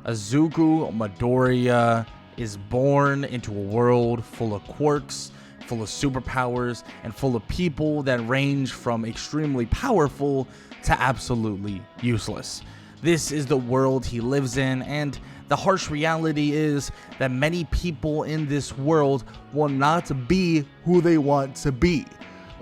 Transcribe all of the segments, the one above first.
Izuku Midoriya is born into a world full of quirks, full of superpowers, and full of people that range from extremely powerful to absolutely useless. This is the world he lives in, and the harsh reality is that many people in this world will not be who they want to be.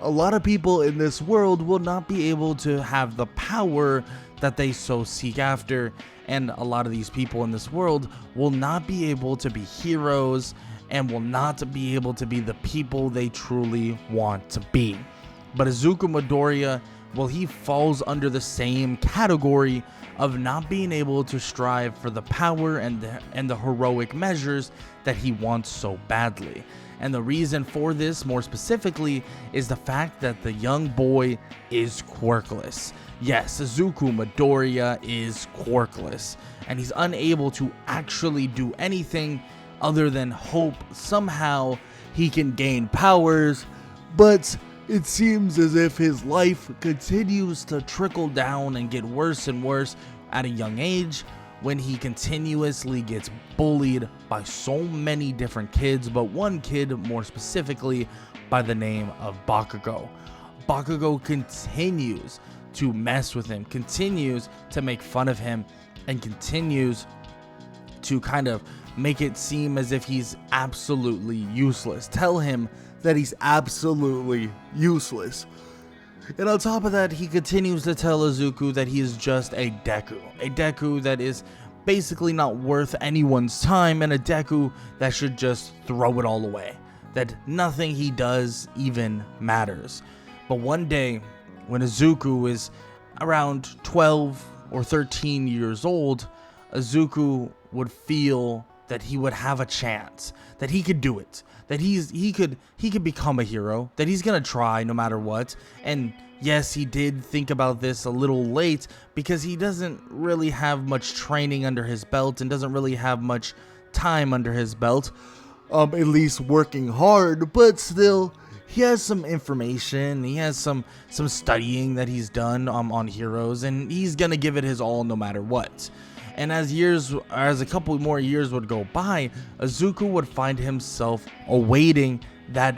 A lot of people in this world will not be able to have the power that they so seek after, and a lot of these people in this world will not be able to be heroes and will not be able to be the people they truly want to be. But Izuku Midoriya, well, he falls under the same category of not being able to strive for the power and the heroic measures that he wants so badly. And the reason for this, more specifically, is the fact that the young boy is quirkless. Yes, Izuku Midoriya is quirkless, and he's unable to actually do anything other than hope somehow he can gain powers, but it seems as if his life continues to trickle down and get worse and worse at a young age, when he continuously gets bullied by so many different kids, but one kid more specifically by the name of Bakugo. Bakugo continues to mess with him, continues to make fun of him, and continues to kind of make it seem as if he's absolutely useless. Tell him that he's absolutely useless. And on top of that, he continues to tell Izuku that he is just a Deku that is basically not worth anyone's time, and a Deku that should just throw it all away, that nothing he does even matters. But one day, when Izuku is around 12 or 13 years old, Izuku would feel that he would have a chance, that he could do it, that he could become a hero, that he's gonna try no matter what. And yes, he did think about this a little late because he doesn't really have much training under his belt and doesn't really have much time under his belt, at least working hard, but still he has some information, he has some studying that he's done on heroes, and he's gonna give it his all no matter what. And as a couple more years would go by, Izuku would find himself awaiting that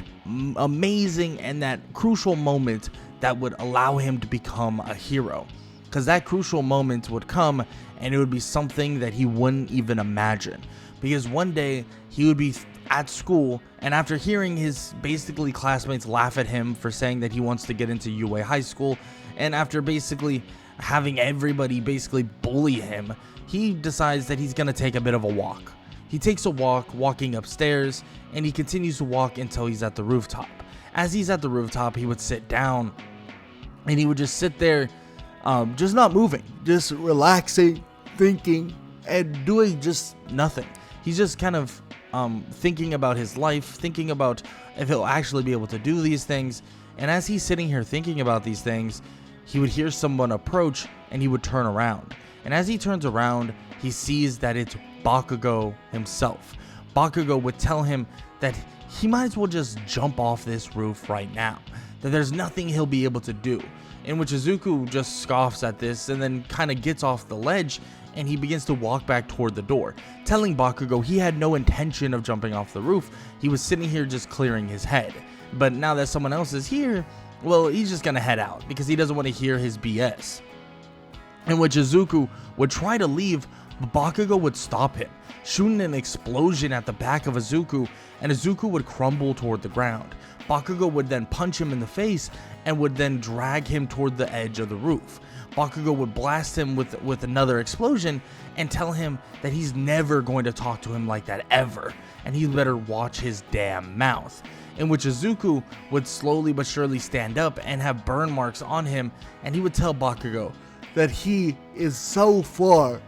amazing and that crucial moment that would allow him to become a hero. Because that crucial moment would come, and it would be something that he wouldn't even imagine. Because one day he would be at school, and after hearing his basically classmates laugh at him for saying that he wants to get into UA high school, and after basically having everybody basically bully him, he decides that he's gonna take a bit of a walk. He takes a walk, walking upstairs, and he continues to walk until he's at the rooftop. As he's at the rooftop, he would sit down, and he would just sit there, just not moving, just relaxing, thinking, and doing just nothing. He's just kind of thinking about his life, thinking about if he'll actually be able to do these things. And as he's sitting here thinking about these things, he would hear someone approach, and he would turn around. And as he turns around, he sees that it's Bakugo himself. Bakugo would tell him that he might as well just jump off this roof right now, that there's nothing he'll be able to do. In which Izuku just scoffs at this and then kind of gets off the ledge, and he begins to walk back toward the door, telling Bakugo he had no intention of jumping off the roof. He was sitting here just clearing his head. But now that someone else is here, well, he's just gonna head out because he doesn't want to hear his BS. In which Izuku would try to leave, but Bakugo would stop him, shooting an explosion at the back of Izuku, and Izuku would crumble toward the ground. Bakugo would then punch him in the face and would then drag him toward the edge of the roof. Bakugo would blast him with another explosion and tell him that he's never going to talk to him like that ever, and he better watch his damn mouth. In which Izuku would slowly but surely stand up and have burn marks on him, and he would tell Bakugo that he is so far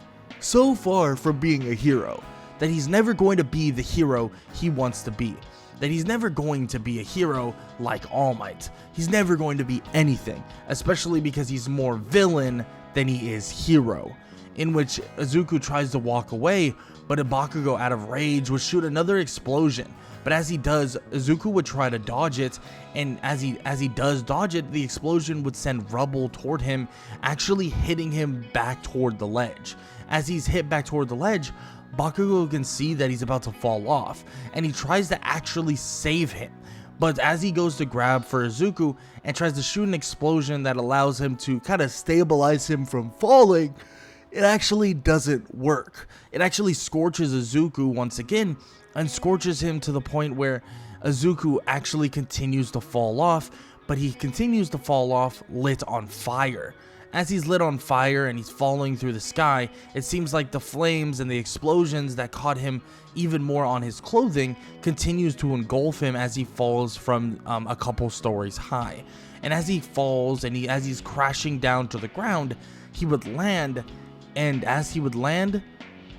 from being a hero, that he's never going to be the hero he wants to be, that he's never going to be a hero like All Might. He's never going to be anything, especially because he's more villain than he is hero. in which Izuku tries to walk away, but Bakugo, out of rage, would shoot another explosion. But as he does, Izuku would try to dodge it, and as he does dodge it, the explosion would send rubble toward him, actually hitting him back toward the ledge. As he's hit back toward the ledge, Bakugo can see that he's about to fall off, and he tries to actually save him. But as he goes to grab for Izuku and tries to shoot an explosion that allows him to kind of stabilize him from falling, it actually doesn't work. It actually scorches Izuku once again, and scorches him to the point where Izuku actually continues to fall off, but he continues to fall off lit on fire. As he's lit on fire and he's falling through the sky, it seems like the flames and the explosions that caught him even more on his clothing continues to engulf him as he falls from a couple stories high. And as he falls and as he's crashing down to the ground, he would land, and as he would land,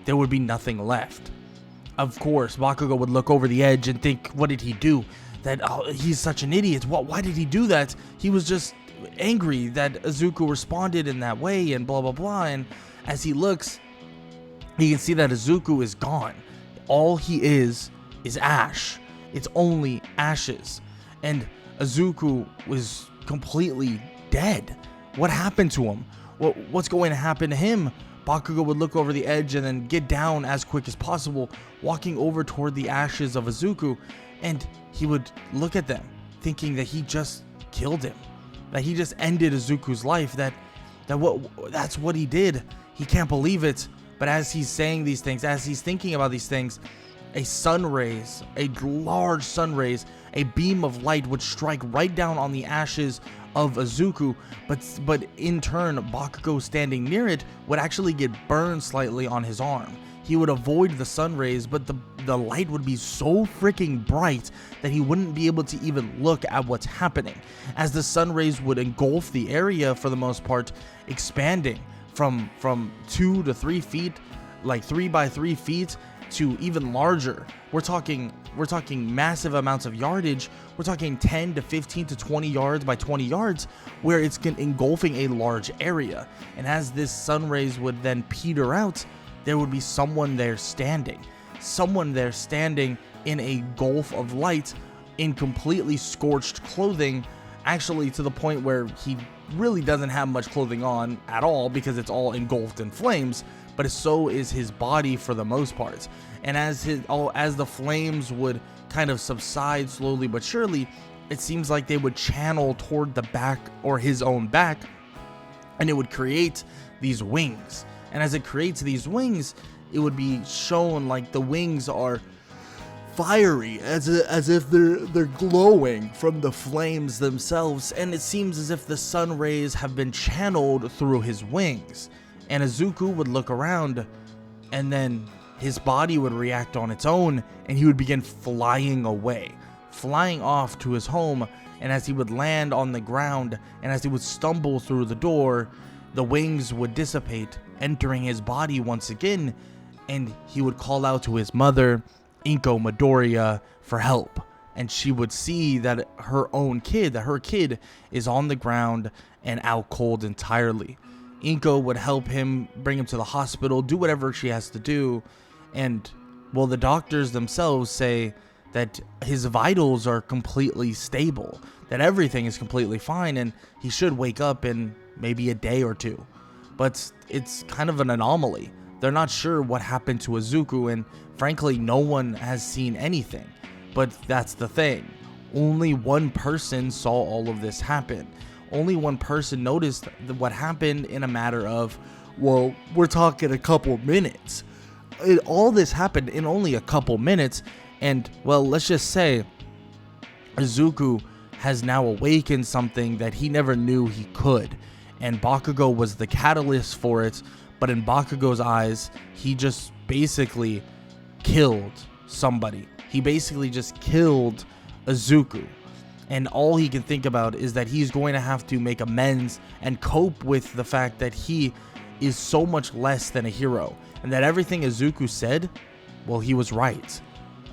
there would be nothing left. Of course, Bakugo would look over the edge and think, what did he do? That he's such an idiot. Why did he do that? He was just angry that Izuku responded in that way and blah blah blah. And as he looks, he can see that Izuku is gone. All he is ash. It's only ashes, and Izuku was completely dead. What happened to him? What's going to happen to him? Bakugo would look over the edge and then get down as quick as possible, walking over toward the ashes of Izuku, and he would look at them, thinking that he just killed him, that he just ended Izuku's life, that's what he did. He can't believe it. But as he's saying these things, as he's thinking about these things, a large sun rays, a beam of light would strike right down on the ashes of Izuku, but in turn, Bakugo standing near it would actually get burned slightly on his arm. He would avoid the sun rays, but the light would be so freaking bright that he wouldn't be able to even look at what's happening, as the sun rays would engulf the area for the most part, expanding from 2 to 3 feet, like 3 by 3 feet, to even larger. We're talking massive amounts of yardage. We're talking 10 to 15 to 20 yards by 20 yards, where it's engulfing a large area. And as this sun rays would then peter out, there would be someone there standing in a gulf of light, in completely scorched clothing, actually to the point where he really doesn't have much clothing on at all, because it's all engulfed in flames, but so is his body for the most part. And as the flames would kind of subside slowly but surely, it seems like they would channel toward the back, or his own back, and it would create these wings. And as it creates these wings, it would be shown like the wings are fiery, as if they're glowing from the flames themselves, and it seems as if the sun rays have been channeled through his wings. And Izuku would look around, and then his body would react on its own, and he would begin flying away, flying off to his home. And as he would land on the ground, and as he would stumble through the door, the wings would dissipate, entering his body once again, and he would call out to his mother, Inko Midoriya, for help. And she would see that her kid is on the ground and out cold entirely. Inko would help him, bring him to the hospital, do whatever she has to do. And, well, the doctors themselves say that his vitals are completely stable, that everything is completely fine, and he should wake up in maybe a day or two. But it's kind of an anomaly. They're not sure what happened to Izuku, and frankly, no one has seen anything. But that's the thing. Only one person saw all of this happen. Only one person noticed what happened in a matter of, well, we're talking a couple minutes. All this happened in only a couple minutes, and, well, let's just say Izuku has now awakened something that he never knew he could, and Bakugo was the catalyst for it. But in Bakugo's eyes, he just basically killed somebody. He basically just killed Izuku. And all he can think about is that he's going to have to make amends and cope with the fact that he is so much less than a hero. And that everything Izuku said, well, he was right.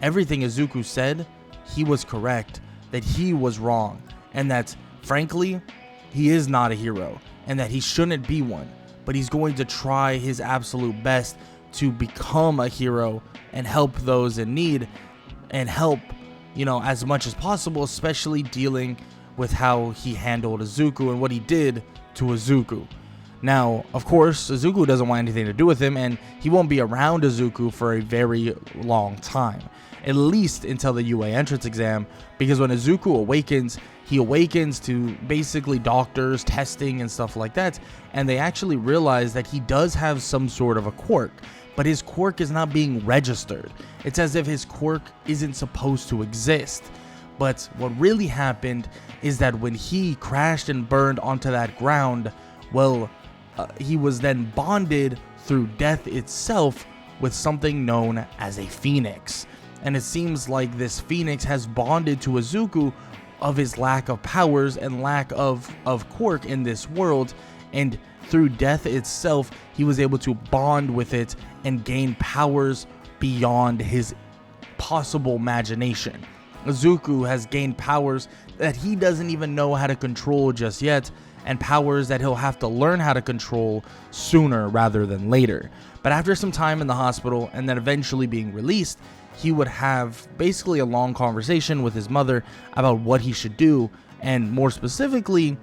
Everything Izuku said, he was correct. That he was wrong. And that, frankly, he is not a hero. And that he shouldn't be one. but he's going to try his absolute best to become a hero and help those in need and help, as much as possible, especially dealing with how he handled Izuku and what he did to Izuku. Now, of course, Izuku doesn't want anything to do with him, and he won't be around Izuku for a very long time, at least until the UA entrance exam, because when Izuku awakens, he awakens to basically doctors, testing, and stuff like that, and they actually realize that he does have some sort of a quirk, but his quirk is not being registered. It's as if his quirk isn't supposed to exist. But what really happened is that when he crashed and burned onto that ground, he was then bonded through death itself with something known as a phoenix. And it seems like this phoenix has bonded to Izuku of his lack of powers and lack of quirk in this world, and through death itself, he was able to bond with it and gain powers beyond his possible imagination. Izuku has gained powers that he doesn't even know how to control just yet, and powers that he'll have to learn how to control sooner rather than later. But after some time in the hospital and then eventually being released, he would have basically a long conversation with his mother about what he should do, and more specifically,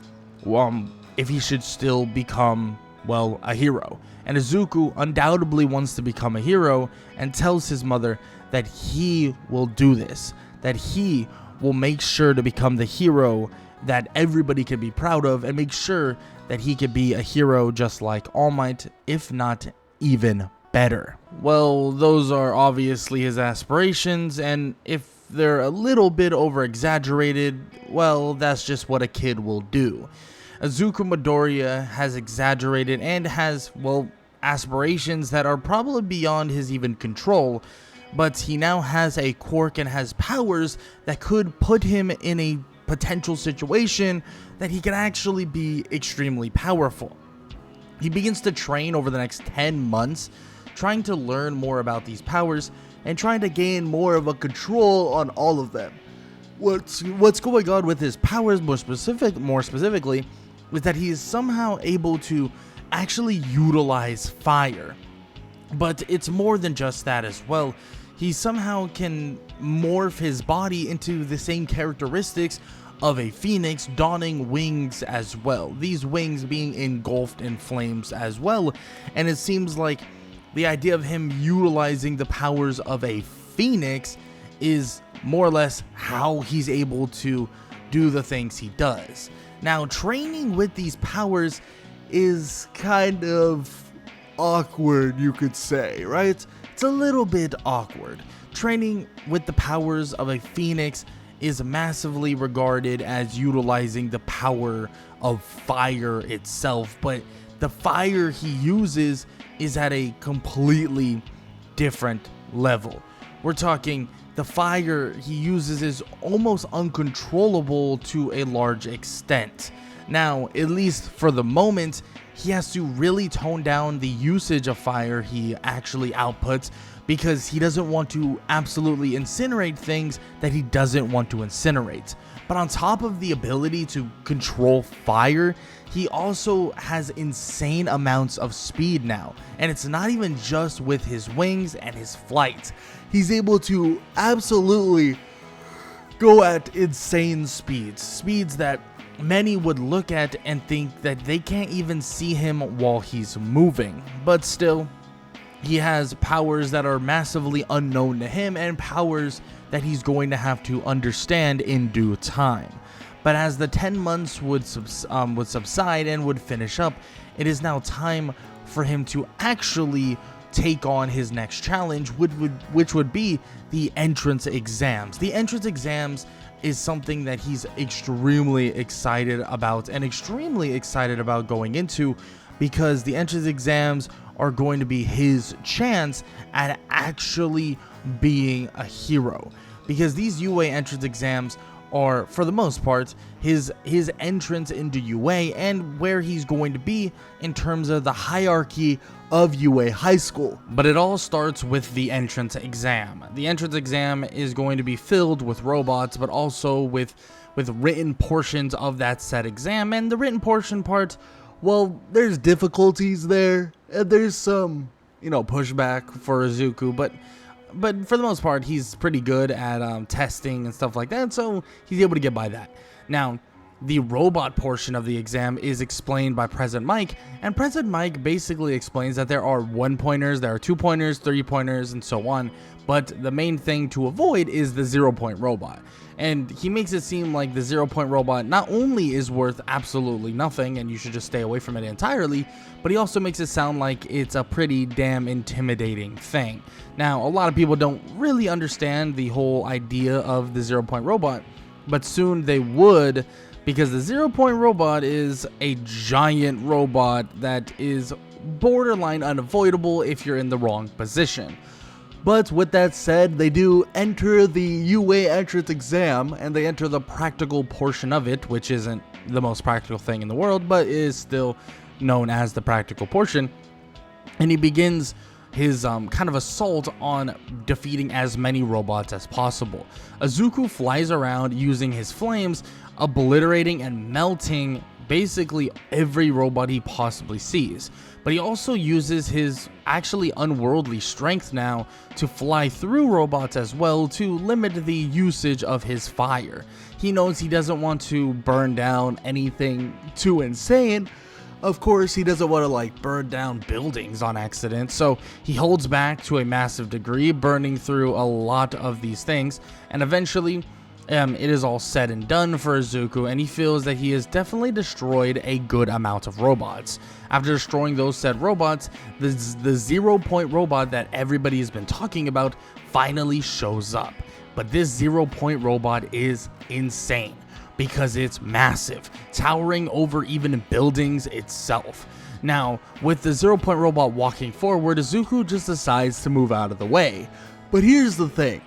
if he should still become, a hero. And Izuku undoubtedly wants to become a hero and tells his mother that he will do this, that he will make sure to become the hero that everybody can be proud of, and make sure that he could be a hero just like All Might, if not even better. Well, those are obviously his aspirations, and if they're a little bit over exaggerated, that's just what a kid will do. Izuku Midoriya has exaggerated and has, aspirations that are probably beyond his even control, but he now has a quirk and has powers that could put him in a potential situation that he can actually be extremely powerful. He begins to train over the next 10 months, trying to learn more about these powers and trying to gain more of a control on all of them. What's going on with his powers more specifically is that he is somehow able to actually utilize fire. But it's more than just that as well. He somehow can morph his body into the same characteristics of a phoenix, donning wings as well. These wings being engulfed in flames as well. And it seems like the idea of him utilizing the powers of a phoenix is more or less how he's able to do the things he does. Now, training with these powers is kind of awkward, you could say, right? It's a little bit awkward. Training with the powers of a phoenix is massively regarded as utilizing the power of fire itself, but the fire he uses is at a completely different level. We're talking the fire he uses is almost uncontrollable to a large extent. Now, at least for the moment, he has to really tone down the usage of fire he actually outputs, because he doesn't want to absolutely incinerate things that he doesn't want to incinerate. But on top of the ability to control fire, he also has insane amounts of speed now. And it's not even just with his wings and his flight. He's able to absolutely go at insane speeds. Speeds that many would look at and think that they can't even see him while he's moving. But still, he has powers that are massively unknown to him, and powers that he's going to have to understand in due time. But as the 10 months would subside and would finish up, it is now time for him to actually take on his next challenge, which would be the entrance exams. The entrance exams is something that he's extremely excited about going into, because the entrance exams are going to be his chance at actually being a hero. Because these UA entrance exams are, for the most part, his entrance into UA and where he's going to be in terms of the hierarchy of UA high school. But it all starts with the entrance exam. The entrance exam is going to be filled with robots, but also with written portions of that said exam, and the written portion part Well, there's difficulties there, and there's some, pushback for Izuku, but for the most part, he's pretty good at testing and stuff like that, so he's able to get by that. Now, the robot portion of the exam is explained by President Mike, and President Mike basically explains that there are 1-pointers, there are 2-pointers, 3-pointers, and so on, but the main thing to avoid is the 0-point robot. And he makes it seem like the 0-point robot not only is worth absolutely nothing and you should just stay away from it entirely, but he also makes it sound like it's a pretty damn intimidating thing. Now, a lot of people don't really understand the whole idea of the 0-point robot, but soon they would, because the 0-point robot is a giant robot that is borderline unavoidable if you're in the wrong position. But with that said, they do enter the UA entrance exam, and they enter the practical portion of it, which isn't the most practical thing in the world, but is still known as the practical portion. And he begins his kind of assault on defeating as many robots as possible. Izuku flies around using his flames, obliterating and melting basically every robot he possibly sees. But he also uses his actually unworldly strength now to fly through robots as well to limit the usage of his fire. He knows he doesn't want to burn down anything too insane. Of course, he doesn't want to burn down buildings on accident, so he holds back to a massive degree, burning through a lot of these things, and eventually it is all said and done for Izuku, and he feels that he has definitely destroyed a good amount of robots. After destroying those said robots, the 0-point robot that everybody has been talking about finally shows up. But this 0-point robot is insane because it's massive, towering over even buildings itself. Now, with the 0-point robot walking forward, Izuku just decides to move out of the way. But here's the thing.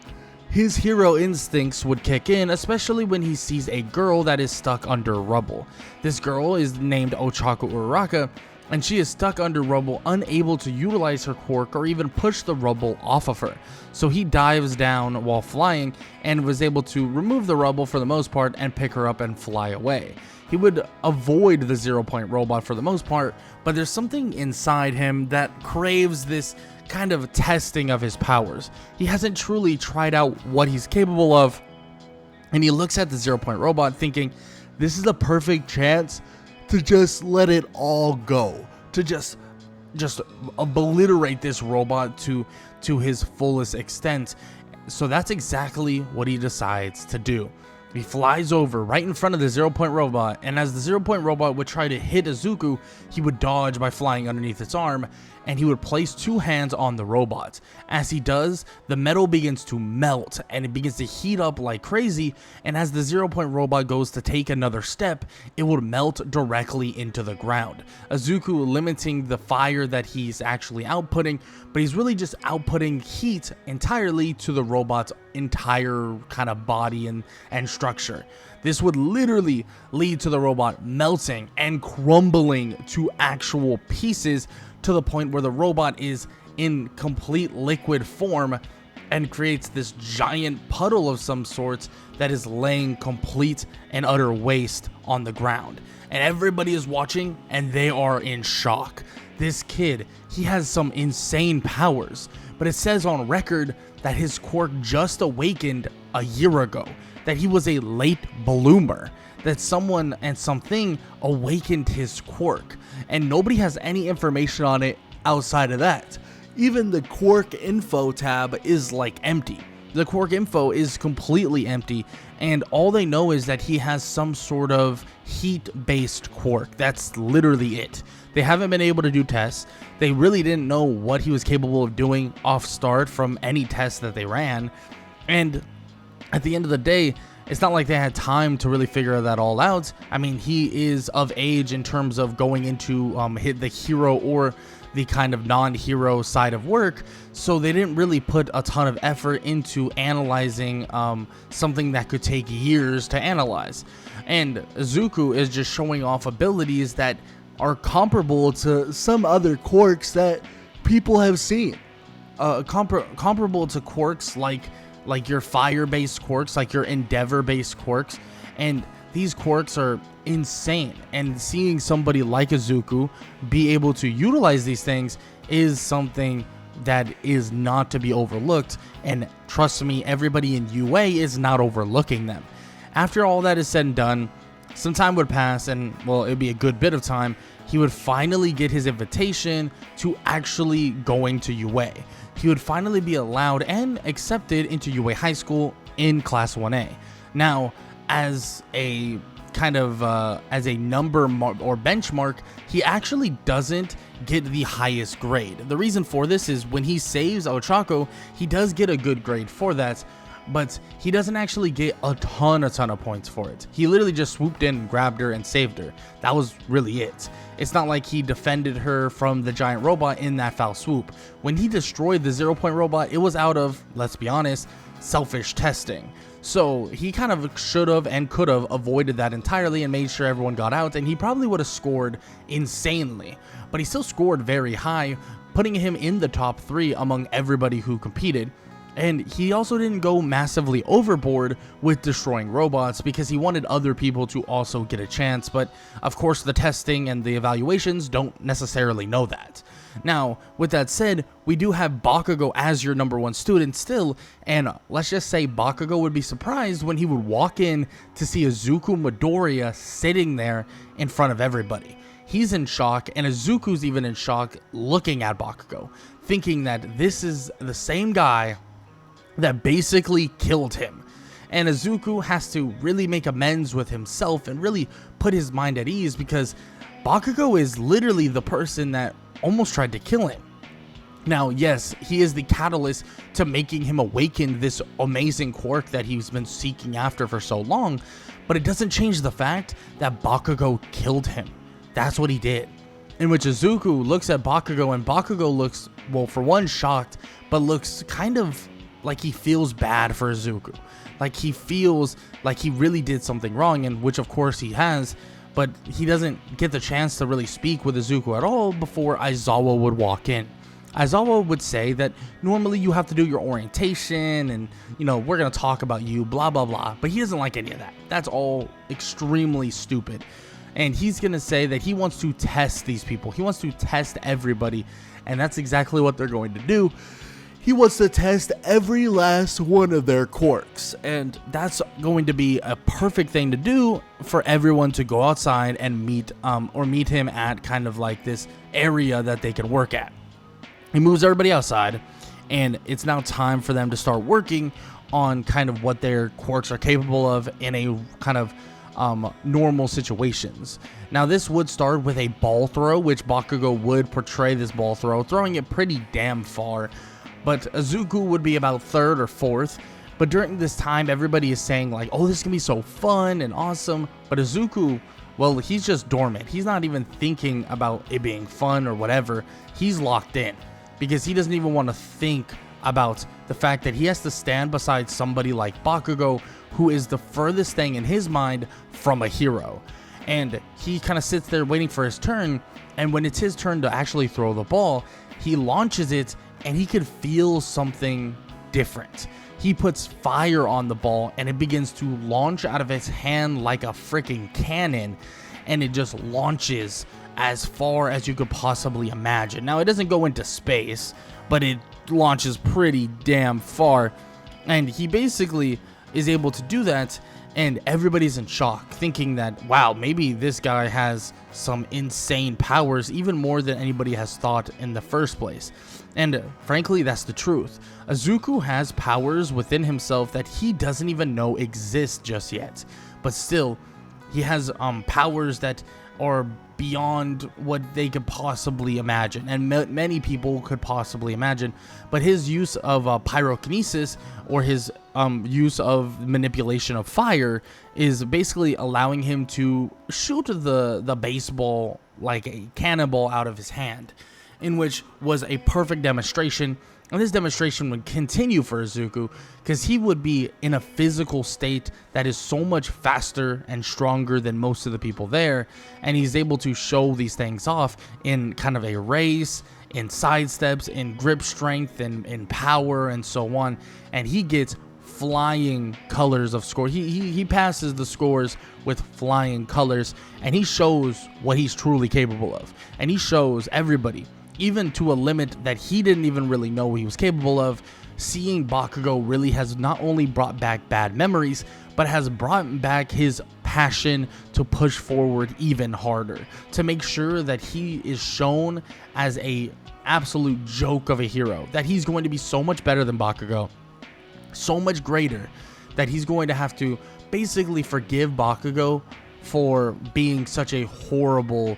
His hero instincts would kick in, especially when he sees a girl that is stuck under rubble. This girl is named Ochaku Uraraka, and she is stuck under rubble, unable to utilize her quirk or even push the rubble off of her. So he dives down while flying and was able to remove the rubble for the most part and pick her up and fly away. He would avoid the 0-point robot for the most part, but there's something inside him that craves this kind of testing of his powers. He hasn't truly tried out what he's capable of, and he looks at the 0-point robot thinking, this is a perfect chance to just let it all go, to just obliterate this robot to his fullest extent. So that's exactly what he decides to do. He flies over right in front of the 0-point robot, and as the 0-point robot would try to hit Izuku, he would dodge by flying underneath its arm, and he would place 2 hands on the robot. As he does, the metal begins to melt, and it begins to heat up like crazy, and as the 0-point robot goes to take another step, it would melt directly into the ground. Izuku limiting the fire that he's actually outputting, but he's really just outputting heat entirely to the robot's entire kind of body and structure. This would literally lead to the robot melting and crumbling to actual pieces, to the point where the robot is in complete liquid form and creates this giant puddle of some sorts that is laying complete and utter waste on the ground. And everybody is watching and they are in shock. This kid, he has some insane powers, but it says on record that his quirk just awakened a year ago, that he was a late bloomer, that someone and something awakened his quirk, and nobody has any information on it outside of that. Even the quirk info tab is empty. The quirk info is completely empty, and all they know is that he has some sort of heat-based quirk. That's literally it. They haven't been able to do tests. They really didn't know what he was capable of doing off start from any test that they ran, and at the end of the day, it's not like they had time to really figure that all out. I mean, he is of age in terms of going into the hero or the kind of non-hero side of work, so they didn't really put a ton of effort into analyzing something that could take years to analyze. And Izuku is just showing off abilities that are comparable to some other quirks that people have seen. Comparable to quirks like your fire-based quirks, like your endeavor-based quirks, and these quirks are insane, and seeing somebody like Izuku be able to utilize these things is something that is not to be overlooked, and trust me, everybody in UA is not overlooking them. After all that is said and done, some time would pass, and well, it'd be a good bit of time. He would finally get his invitation to actually going to UA. He would finally be allowed and accepted into UA High School in Class 1A. Now, as a kind of as a number or benchmark, he actually doesn't get the highest grade. The reason for this is when he saves Ochako, he does get a good grade for that, but he doesn't actually get a ton of points for it. He literally just swooped in, grabbed her, and saved her. That was really it. It's not like he defended her from the giant robot in that foul swoop. When he destroyed the 0-point robot, it was out of, let's be honest, selfish testing. So he kind of should have and could have avoided that entirely and made sure everyone got out, and he probably would have scored insanely. But he still scored very high, putting him in the top 3 among everybody who competed. And he also didn't go massively overboard with destroying robots because he wanted other people to also get a chance, but of course the testing and the evaluations don't necessarily know that. Now, with that said, we do have Bakugo as your number 1 student still, and let's just say Bakugo would be surprised when he would walk in to see Izuku Midoriya sitting there in front of everybody. He's in shock, and Izuku's even in shock looking at Bakugo, thinking that this is the same guy that basically killed him. And Izuku has to really make amends with himself and really put his mind at ease because Bakugo is literally the person that almost tried to kill him. Now, yes, he is the catalyst to making him awaken this amazing quirk that he's been seeking after for so long, but it doesn't change the fact that Bakugo killed him. That's what he did. In which Izuku looks at Bakugo, and Bakugo looks, well, for one, shocked, but looks kind of like he feels bad for Izuku. Like he feels like he really did something wrong, and which of course he has, but he doesn't get the chance to really speak with Izuku at all before Aizawa would walk in. Aizawa would say that normally you have to do your orientation and, you know, we're going to talk about you, blah, blah, blah. But he doesn't like any of that. That's all extremely stupid. And he's going to say that he wants to test these people. He wants to test everybody. And that's exactly what they're going to do. He wants to test every last one of their quirks, and that's going to be a perfect thing to do for everyone to go outside and meet him at kind of like this area that they can work at. He moves everybody outside, and it's now time for them to start working on kind of what their quirks are capable of in a kind of normal situations. Now, this would start with a ball throw, which Bakugo would portray this ball throw, throwing it pretty damn far. But Izuku would be about 3rd or 4th. But during this time, everybody is saying like, oh, this can be so fun and awesome. But Izuku, well, he's just dormant. He's not even thinking about it being fun or whatever. He's locked in because he doesn't even want to think about the fact that he has to stand beside somebody like Bakugo, who is the furthest thing in his mind from a hero. And he kind of sits there waiting for his turn. And when it's his turn to actually throw the ball, he launches it, and he could feel something different. He puts fire on the ball, and it begins to launch out of his hand like a freaking cannon, and it just launches as far as you could possibly imagine. Now, it doesn't go into space, but it launches pretty damn far, and he basically is able to do that, and everybody's in shock, thinking that, wow, maybe this guy has some insane powers, even more than anybody has thought in the first place. And frankly, that's the truth. Izuku has powers within himself that he doesn't even know exist just yet. But still, he has powers that are beyond what they could possibly imagine, and many people could possibly imagine. But his use of pyrokinesis, or his use of manipulation of fire, is basically allowing him to shoot the baseball like a cannonball out of his hand, in which was a perfect demonstration. And this demonstration would continue for Izuku because he would be in a physical state that is so much faster and stronger than most of the people there, and he's able to show these things off in kind of a race, in sidesteps, in grip strength, and in power, and so on. And he gets flying colors of score. He passes the scores with flying colors, and he shows what he's truly capable of. And he shows everybody, even to a limit that he didn't even really know he was capable of. Seeing Bakugo really has not only brought back bad memories, but has brought back his passion to push forward even harder, to make sure that he is shown as a absolute joke of a hero, that he's going to be so much better than Bakugo, so much greater, that he's going to have to basically forgive Bakugo for being such a horrible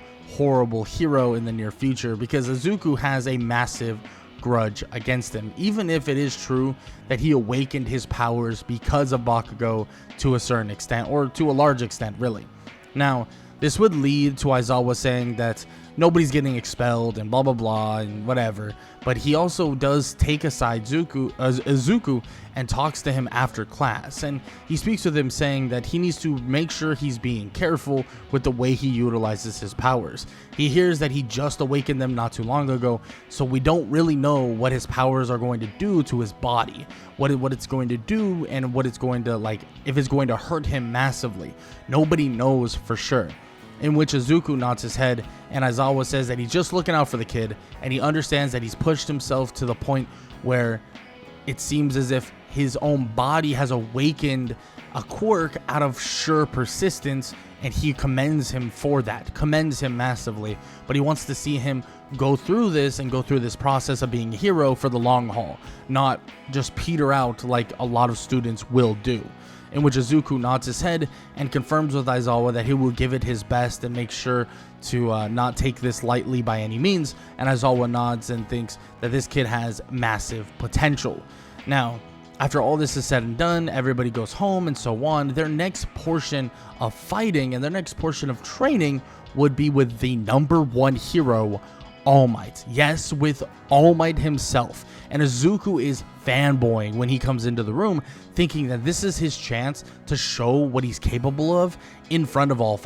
hero in the near future, because Izuku has a massive grudge against him, even if it is true that he awakened his powers because of Bakugo to a certain extent, or to a large extent, really. Now, this would lead to Aizawa saying that nobody's getting expelled and blah blah blah and whatever, but he also does take aside Izuku and talks to him after class, and he speaks with him saying that he needs to make sure he's being careful with the way he utilizes his powers. He hears that he just awakened them not too long ago, so we don't really know what his powers are going to do to his body, what it's going to do, and what it's going to, like, if it's going to hurt him massively. Nobody knows for sure. In which Izuku nods his head, and Aizawa says that he's just looking out for the kid, and he understands that he's pushed himself to the point where it seems as if his own body has awakened a quirk out of sheer persistence, and he commends him for that, commends him massively. But he wants to see him go through this and go through this process of being a hero for the long haul, not just peter out like a lot of students will do. In which Izuku nods his head and confirms with Aizawa that he will give it his best and make sure to not take this lightly by any means, and Aizawa nods and thinks that this kid has massive potential. Now, after all this is said and done, everybody goes home and so on. Their next portion of fighting and their next portion of training would be with the #1 hero, All Might. Yes, with All Might himself. And Izuku is fanboying when he comes into the room, thinking that this is his chance to show what he's capable of in front of All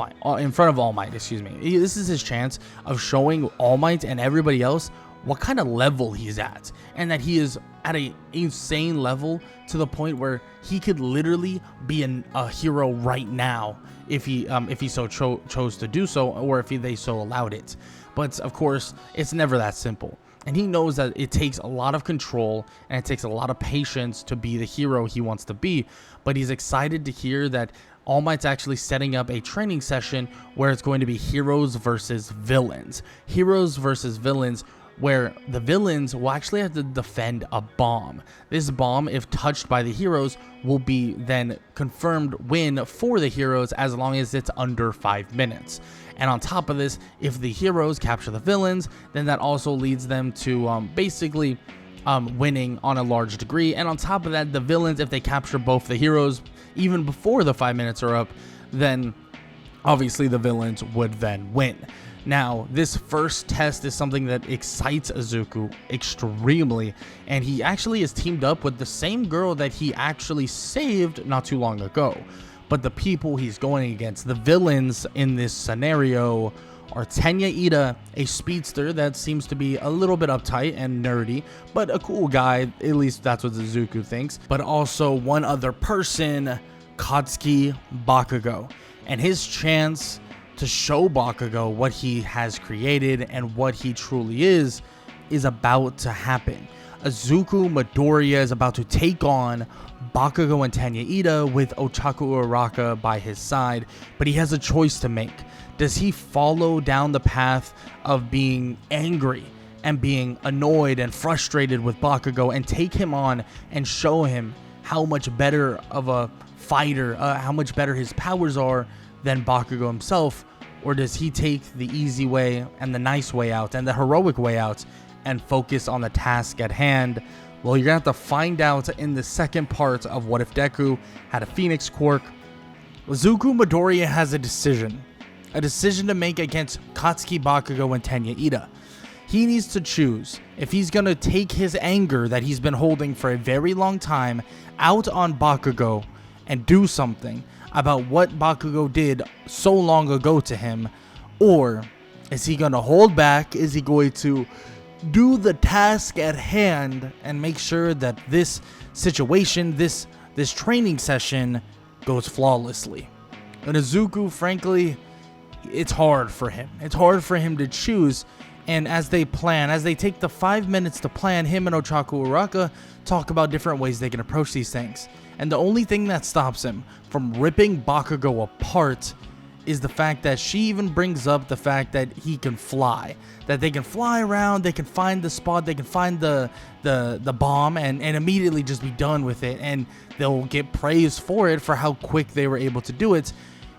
Might. This is his chance of showing All Might and everybody else what kind of level he's at, and that he is at an insane level to the point where he could literally be a hero right now if he so chose to do so, or if they so allowed it. But of course, it's never that simple. And he knows that it takes a lot of control and it takes a lot of patience to be the hero he wants to be. But he's excited to hear that All Might's actually setting up a training session where it's going to be heroes versus villains. Heroes versus villains, where the villains will actually have to defend a bomb. This bomb, if touched by the heroes, will be then confirmed win for the heroes as long as it's under 5 minutes. And on top of this, if the heroes capture the villains, then that also leads them to basically winning on a large degree. And on top of that, the villains, if they capture both the heroes even before the 5 minutes are up, then obviously the villains would then win. Now, this first test is something that excites Izuku extremely, and he actually is teamed up with the same girl that he actually saved not too long ago. But the people he's going against, the villains in this scenario, are Tenya Ida, a speedster that seems to be a little bit uptight and nerdy, but a cool guy, at least that's what Izuku thinks. But also one other person, Katsuki Bakugo, and his chance to show Bakugo what he has created and what he truly is about to happen. Izuku Midoriya is about to take on Bakugo and Tenya Ida with Ochaku Uraraka by his side, but he has a choice to make. Does he follow down the path of being angry and being annoyed and frustrated with Bakugo and take him on and show him how much better of a fighter, how much better his powers are than Bakugo himself? Or does he take the easy way and the nice way out and the heroic way out and focus on the task at hand? Well, you're going to have to find out in the second part of What If Deku Had a Phoenix Quirk. Izuku Midoriya has a decision to make against Katsuki Bakugo and Tenya Ida. He needs to choose if he's going to take his anger that he's been holding for a very long time out on Bakugo and do something about what Bakugo did so long ago to him, or is he going to hold back? Is he going to do the task at hand and make sure that this situation, this this training session goes flawlessly. And Izuku, frankly, it's hard for him. It's hard for him to choose. And as they take the 5 minutes to plan, him and Ochaku Uraka talk about different ways they can approach these things. And the only thing that stops him from ripping Bakugo apart is the fact that she even brings up the fact that he can fly. That they can fly around, they can find the spot, they can find the bomb and immediately just be done with it. And they'll get praised for it for how quick they were able to do it.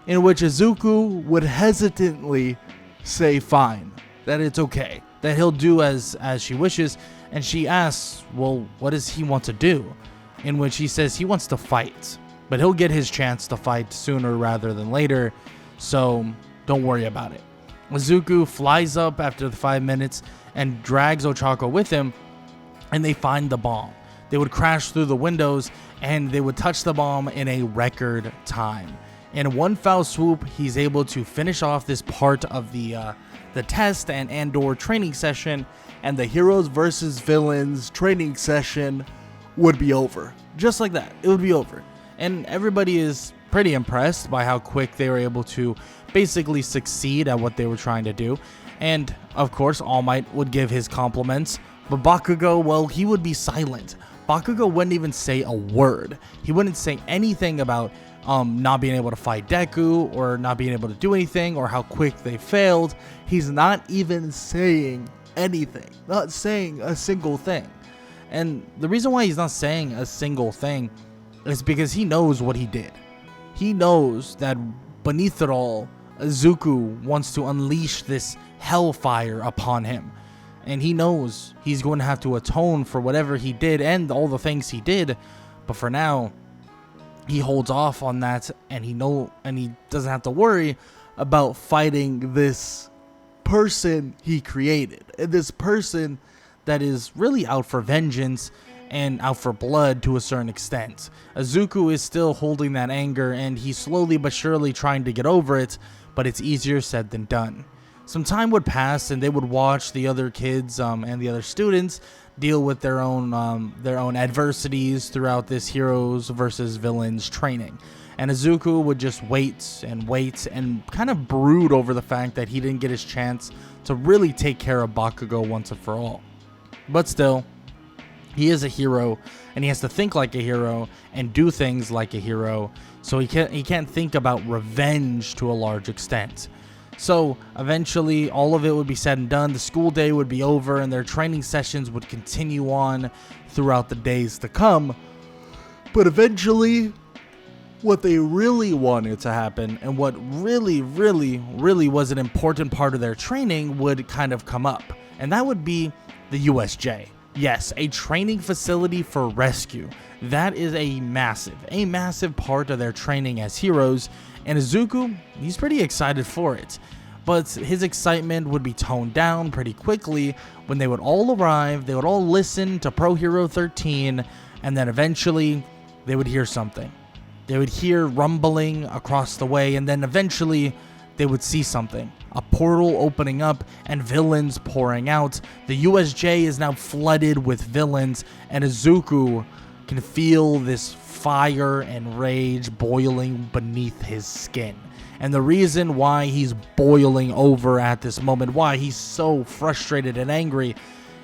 In which Izuku would hesitantly say fine, that it's okay, that he'll do as she wishes. And she asks, well, what does he want to do? In which he says he wants to fight, but he'll get his chance to fight sooner rather than later, so don't worry about it. Izuku flies up after the 5 minutes and drags Ochako with him, and they find the bomb. They would crash through the windows and they would touch the bomb in a record time. In one foul swoop, he's able to finish off this part of the test and/or training session, and the heroes versus villains training session would be over. Just like that, it would be over. And everybody is pretty impressed by how quick they were able to basically succeed at what they were trying to do. And of course, All Might would give his compliments, but Bakugo, well, he would be silent. Bakugo wouldn't even say a word. He wouldn't say anything about not being able to fight Deku or not being able to do anything or how quick they failed. He's not even saying anything, not saying a single thing. And the reason why he's not saying a single thing is because he knows what he did. He knows that beneath it all, Izuku wants to unleash this hellfire upon him. And he knows he's going to have to atone for whatever he did and all the things he did. But for now, he holds off on that, and he doesn't have to worry about fighting this person he created. And this person that is really out for vengeance and out for blood to a certain extent. Izuku is still holding that anger, and he's slowly but surely trying to get over it, but it's easier said than done. Some time would pass, and they would watch the other kids and the other students deal with their own adversities throughout this heroes versus villains training. And Izuku would just wait and kind of brood over the fact that he didn't get his chance to really take care of Bakugo once and for all. But still, he is a hero, and he has to think like a hero and do things like a hero, so he can't think about revenge to a large extent. So eventually all of it would be said and done, the school day would be over, and their training sessions would continue on throughout the days to come. But eventually, what they really wanted to happen, and what really was an important part of their training, would kind of come up. And that would be the USJ. Yes, a training facility for rescue. That is a massive part of their training as heroes, and Izuku, he's pretty excited for it. But his excitement would be toned down pretty quickly when they would all arrive, they would all listen to Pro Hero 13, and then eventually they would hear something. They would hear rumbling across the way, and then eventually they would see something. A portal opening up and villains pouring out. The USJ is now flooded with villains, and Izuku can feel this fire and rage boiling beneath his skin. And the reason why he's boiling over at this moment, why he's so frustrated and angry,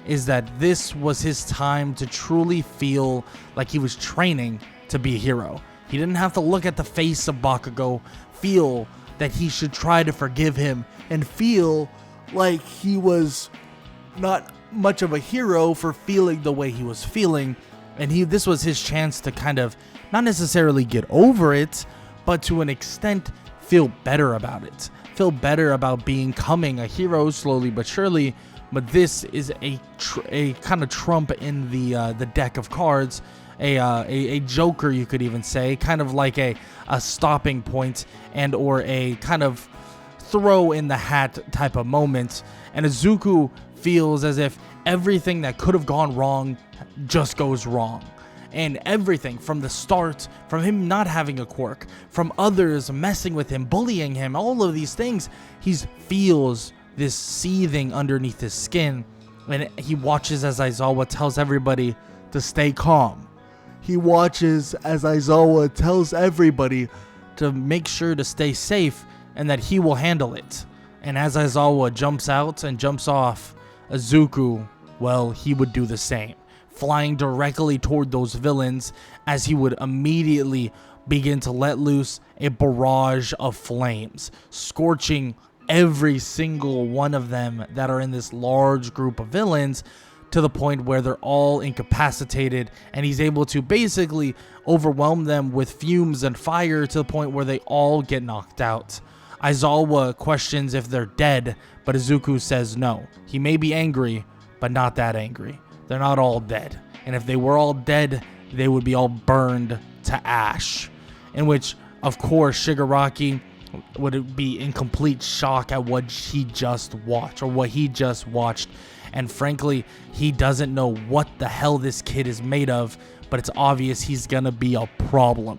is that this was his time to truly feel like he was training to be a hero. He didn't have to look at the face of Bakugo, feel that he should try to forgive him, and feel like he was not much of a hero for feeling the way he was feeling. And this was his chance to kind of not necessarily get over it, but to an extent feel better about it. Feel better about becoming a hero slowly but surely. But this is a kind of trump in the deck of cards, a joker, you could even say, kind of like a stopping point and or a kind of throw in the hat type of moment. And Izuku feels as if everything that could have gone wrong just goes wrong. And everything from the start, from him not having a quirk, from others messing with him, bullying him, all of these things, he feels this seething underneath his skin. And he watches as Aizawa tells everybody to stay calm. he watches as Aizawa tells everybody to make sure to stay safe and that he will handle it. And as Aizawa jumps out and jumps off, Izuku, well, he would do the same, flying directly toward those villains as he would immediately begin to let loose a barrage of flames, scorching every single one of them that are in this large group of villains, to the point where they're all incapacitated, and he's able to basically overwhelm them with fumes and fire to the point where they all get knocked out. Aizawa questions if they're dead, but Izuku says no. He may be angry, but not that angry. They're not all dead. And if they were all dead, they would be all burned to ash. In which, of course, Shigaraki would be in complete shock at what he just watched, or what he just watched. And frankly, he doesn't know what the hell this kid is made of, but it's obvious he's gonna be a problem.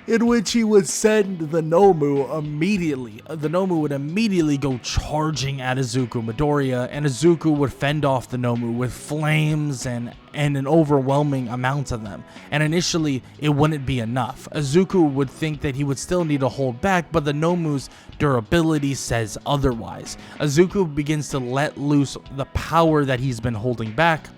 In which he would send the Nomu immediately. The Nomu would immediately go charging at Izuku Midoriya, and Izuku would fend off the Nomu with flames and an overwhelming amount of them. And initially, it wouldn't be enough. Izuku would think that he would still need to hold back, but the Nomu's durability says otherwise. Izuku begins to let loose the power that he's been holding back,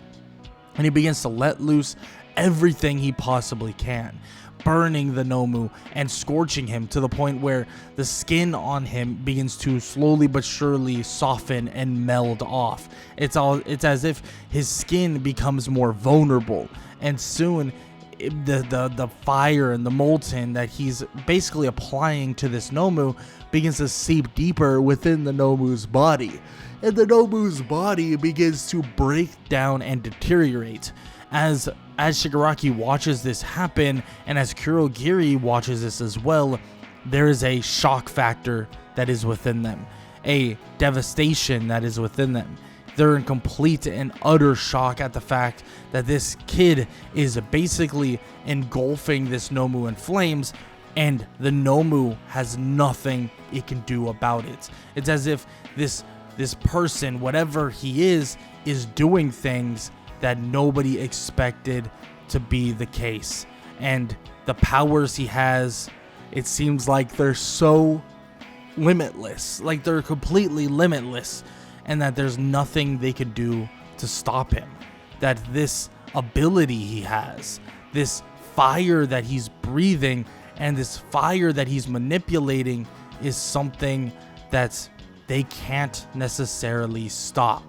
and he begins to let loose everything he possibly can, burning the Nomu and scorching him to the point where the skin on him begins to slowly but surely soften and meld off. It's as if his skin becomes more vulnerable, and soon the fire and the molten that he's basically applying to this Nomu begins to seep deeper within the Nomu's body, and the Nomu's body begins to break down and deteriorate. As Shigaraki watches this happen, and as Kurogiri watches this as well, there is a shock factor that is within them, a devastation that is within them. They're in complete and utter shock at the fact that this kid is basically engulfing this Nomu in flames, and the Nomu has nothing it can do about it. It's as if this person, whatever he is doing things that nobody expected to be the case. And the powers he has, it seems like they're so limitless, like they're completely limitless, and that there's nothing they could do to stop him. That this ability he has, this fire that he's breathing, and this fire that he's manipulating is something that they can't necessarily stop,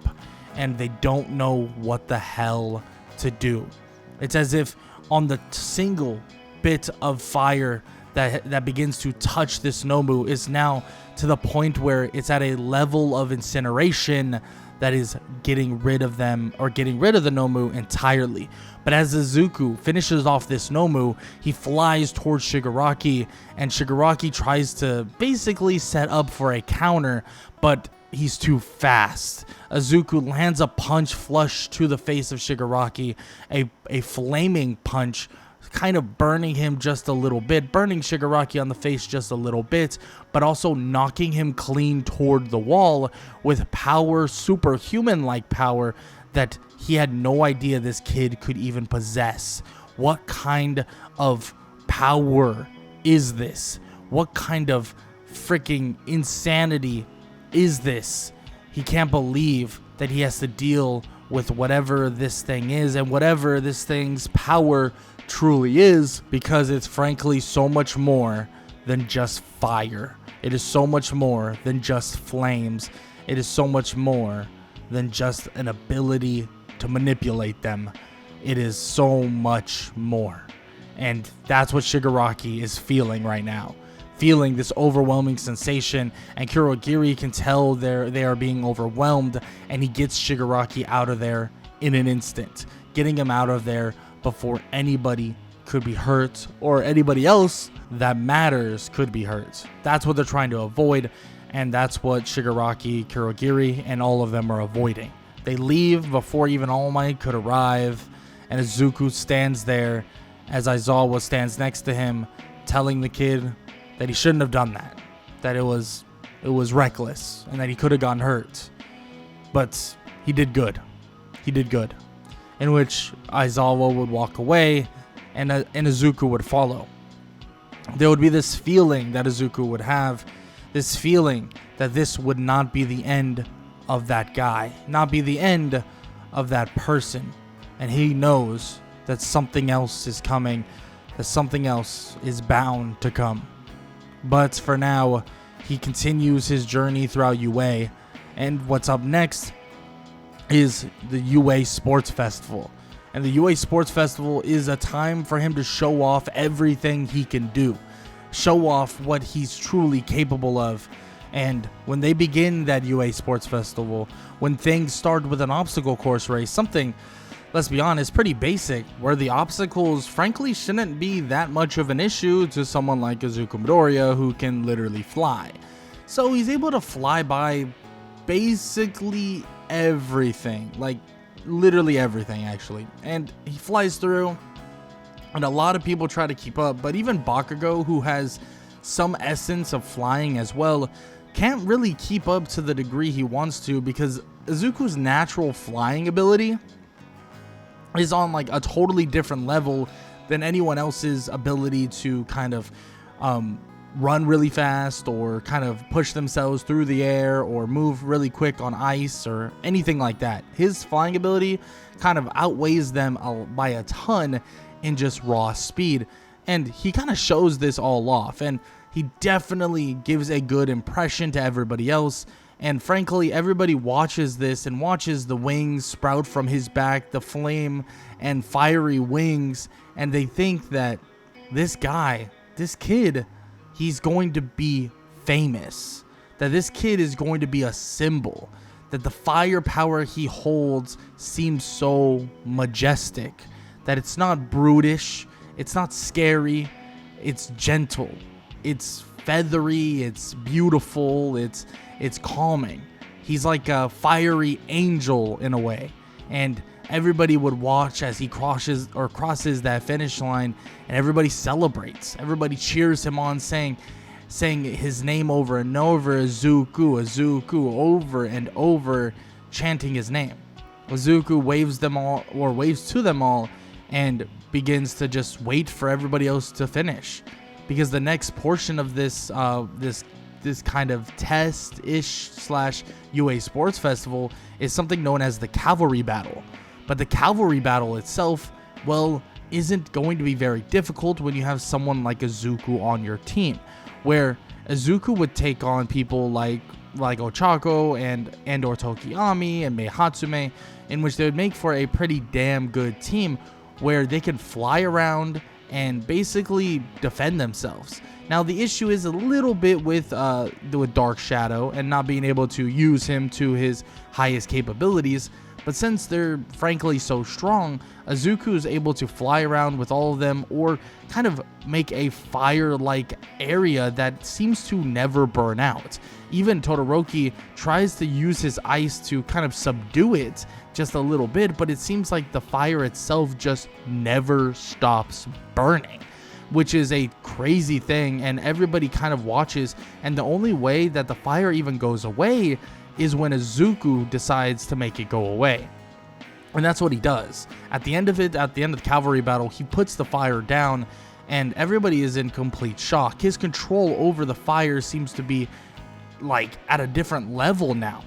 and they don't know what the hell to do. It's as if on the single bit of fire that begins to touch this Nomu is now to the point where it's at a level of incineration that is getting rid of them, or getting rid of the Nomu entirely. But as Izuku finishes off this Nomu, he flies towards Shigaraki, and Shigaraki tries to basically set up for a counter, but he's too fast. Izuku lands a punch flush to the face of Shigaraki, a flaming punch, kind of burning him just a little bit, burning Shigaraki on the face just a little bit, but also knocking him clean toward the wall with power, superhuman-like power that he had no idea this kid could even possess. What kind of power is this? What kind of freaking insanity is this? He can't believe that he has to deal with whatever this thing is, and whatever this thing's power truly is, because it's frankly so much more than just fire. It is so much more than just flames. It is so much more than just an ability to manipulate them. It is so much more. And that's what Shigaraki is feeling right now. Feeling this overwhelming sensation, and Kurogiri can tell they are being overwhelmed, and he gets Shigaraki out of there in an instant, getting him out of there before anybody could be hurt, or anybody else that matters could be hurt. That's what they're trying to avoid, and that's what Shigaraki, Kurogiri, and all of them are avoiding. They leave before even All Might could arrive, and Izuku stands there as Aizawa stands next to him, telling the kid that he shouldn't have done that, that it was reckless, and that he could have gotten hurt. But he did good. He did good. In which Aizawa would walk away, and Izuku would follow. There would be this feeling that Izuku would have, this feeling that this would not be the end of that guy, not be the end of that person. And he knows that something else is coming, that something else is bound to come. But for now, he continues his journey throughout UA, and what's up next is the UA Sports Festival. And the UA Sports Festival is a time for him to show off everything he can do, show off what he's truly capable of. And when they begin that UA Sports Festival, when things start with an obstacle course race, something, let's be honest, pretty basic, where the obstacles frankly shouldn't be that much of an issue to someone like Izuku Midoriya, who can literally fly. So he's able to fly by basically everything, like literally everything actually, and he flies through, and a lot of people try to keep up, but even Bakugo, who has some essence of flying as well, can't really keep up to the degree he wants to, because Izuku's natural flying ability is on like a totally different level than anyone else's ability to kind of run really fast or kind of push themselves through the air or move really quick on ice or anything like that. His flying ability kind of outweighs them by a ton in just raw speed, and he kind of shows this all off, and he definitely gives a good impression to everybody else. And frankly, everybody watches this and watches the wings sprout from his back, the flame and fiery wings, and they think that this guy, this kid, he's going to be famous, that this kid is going to be a symbol, that the firepower he holds seems so majestic, that it's not brutish, it's not scary, it's gentle, it's feathery, it's beautiful, it's calming. He's like a fiery angel in a way, and everybody would watch as he crosses that finish line, and everybody celebrates. Everybody cheers him on, saying his name over and over, Izuku, over and over, chanting his name. Izuku waves to them all, and begins to just wait for everybody else to finish, because the next portion of this kind of test-ish / UA Sports Festival is something known as the Cavalry Battle. But the Cavalry Battle itself, well, isn't going to be very difficult when you have someone like Izuku on your team, where Izuku would take on people like Ochako and or Tokiyami and Mei Hatsume, in which they would make for a pretty damn good team where they can fly around and basically defend themselves. Now, the issue is a little bit with Dark Shadow and not being able to use him to his highest capabilities, but since they're frankly so strong, Izuku is able to fly around with all of them, or kind of make a fire-like area that seems to never burn out. Even Todoroki tries to use his ice to kind of subdue it just a little bit, but it seems like the fire itself just never stops burning, which is a crazy thing, and everybody kind of watches, and the only way that the fire even goes away is when Izuku decides to make it go away. And that's what he does. At the end of the Cavalry Battle, he puts the fire down, and everybody is in complete shock. His control over the fire seems to be like at a different level now.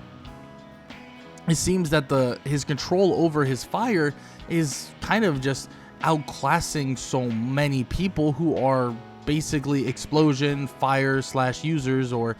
It seems that his control over his fire is kind of just outclassing so many people who are basically explosion fire / users or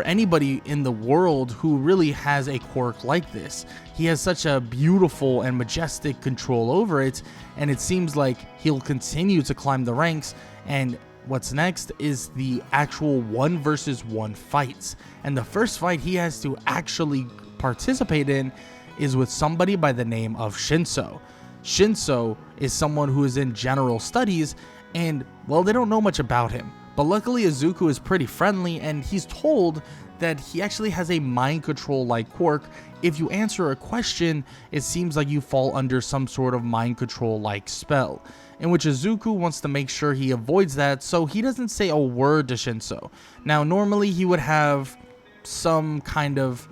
anybody in the world who really has a quirk like this. He has such a beautiful and majestic control over it, and it seems like he'll continue to climb the ranks. And what's next is the actual 1 versus 1 fights, and the first fight he has to actually participate in is with somebody by the name of Shinso. Shinso is someone who is in general studies, and well, they don't know much about him. But luckily, Izuku is pretty friendly, and he's told that he actually has a mind control like quirk. If you answer a question, it seems like you fall under some sort of mind control like spell, in which Izuku wants to make sure he avoids that, so he doesn't say a word to Shinso. Now, normally he would have some kind of,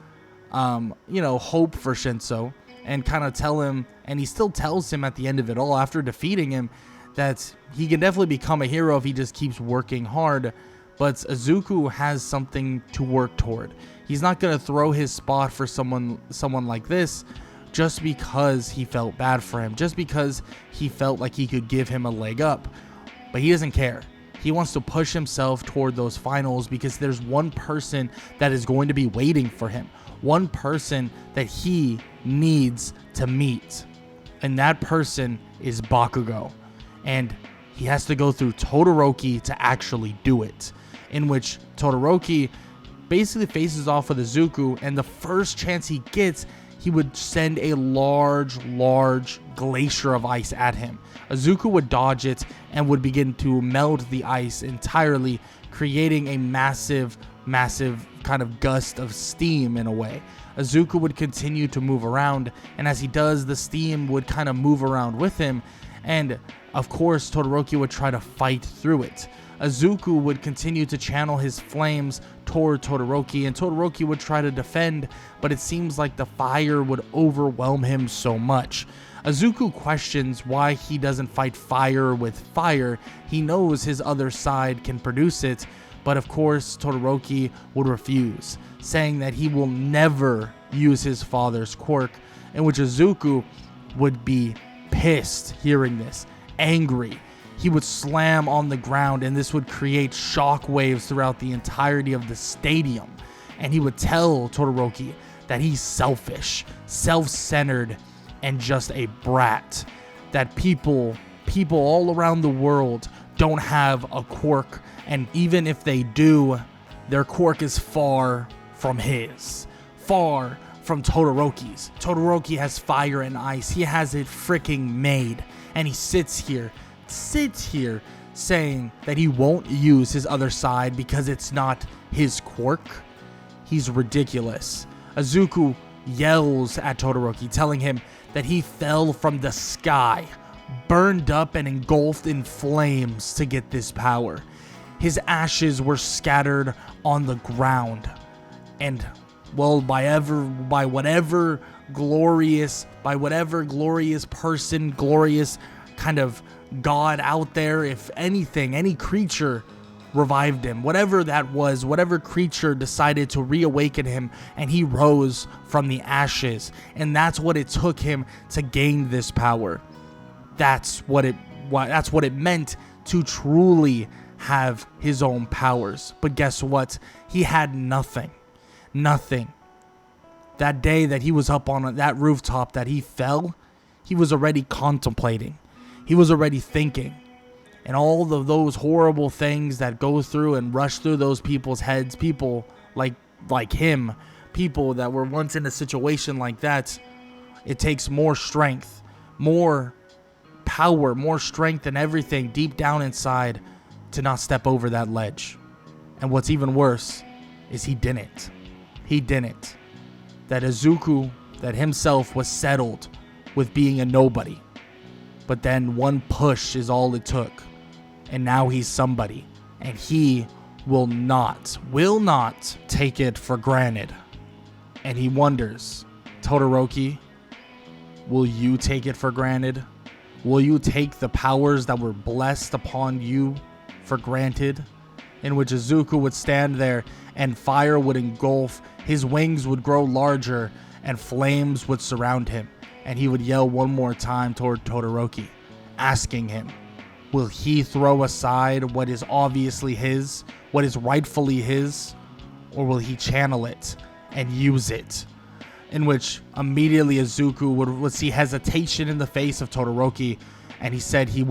hope for Shinso and kind of tell him, and he still tells him at the end of it all after defeating him, that he can definitely become a hero if he just keeps working hard, but Izuku has something to work toward. He's not going to throw his spot for someone like this just because he felt bad for him, just because he felt like he could give him a leg up. But he doesn't care. He wants to push himself toward those finals because there's one person that is going to be waiting for him, one person that he needs to meet, and that person is Bakugo. And he has to go through Todoroki to actually do it, in which Todoroki basically faces off with Izuku, and the first chance he gets, he would send a large glacier of ice at him. Izuku would dodge it and would begin to melt the ice entirely, creating a massive kind of gust of steam in a way. Izuku would continue to move around, and as he does, the steam would kind of move around with him, and of course Todoroki would try to fight through it. Izuku would continue to channel his flames toward Todoroki, and Todoroki would try to defend, but it seems like the fire would overwhelm him so much. Izuku questions why he doesn't fight fire with fire. He knows his other side can produce it, but of course Todoroki would refuse, saying that he will never use his father's quirk, in which Izuku would be pissed hearing this, angry. He would slam on the ground, and this would create shock waves throughout the entirety of the stadium. And he would tell Todoroki that he's selfish, self-centered, and just a brat. That people all around the world don't have a quirk, and even if they do, their quirk is far from his, far from Todoroki's. Todoroki has fire and ice. He has it freaking made, and he sits here saying that he won't use his other side because it's not his quirk. He's ridiculous. Izuku yells at Todoroki, telling him that he fell from the sky, burned up and engulfed in flames to get this power. His ashes were scattered on the ground, and well, by whatever glorious person, glorious kind of god out there, if anything, any creature revived him, whatever that was, whatever creature decided to reawaken him, and he rose from the ashes, and that's what it took him to gain this power. That's what it meant to truly have his own powers. But guess what? He had nothing. That day that he was up on that rooftop that he fell, he was already contemplating. He was already thinking. And all of those horrible things that go through and rush through those people's heads, people like him, people that were once in a situation like that, it takes more strength, more power, more strength and everything deep down inside to not step over that ledge. And what's even worse is he didn't. That Izuku, that himself was settled with being a nobody. But then one push is all it took. And now he's somebody. And he will not take it for granted. And he wonders, Todoroki, will you take it for granted? Will you take the powers that were blessed upon you for granted? In which Izuku would stand there and fire would engulf, his wings would grow larger, and flames would surround him. And he would yell one more time toward Todoroki, asking him, will he throw aside what is obviously his, what is rightfully his, or will he channel it and use it? In which immediately Izuku would see hesitation in the face of Todoroki, and he said he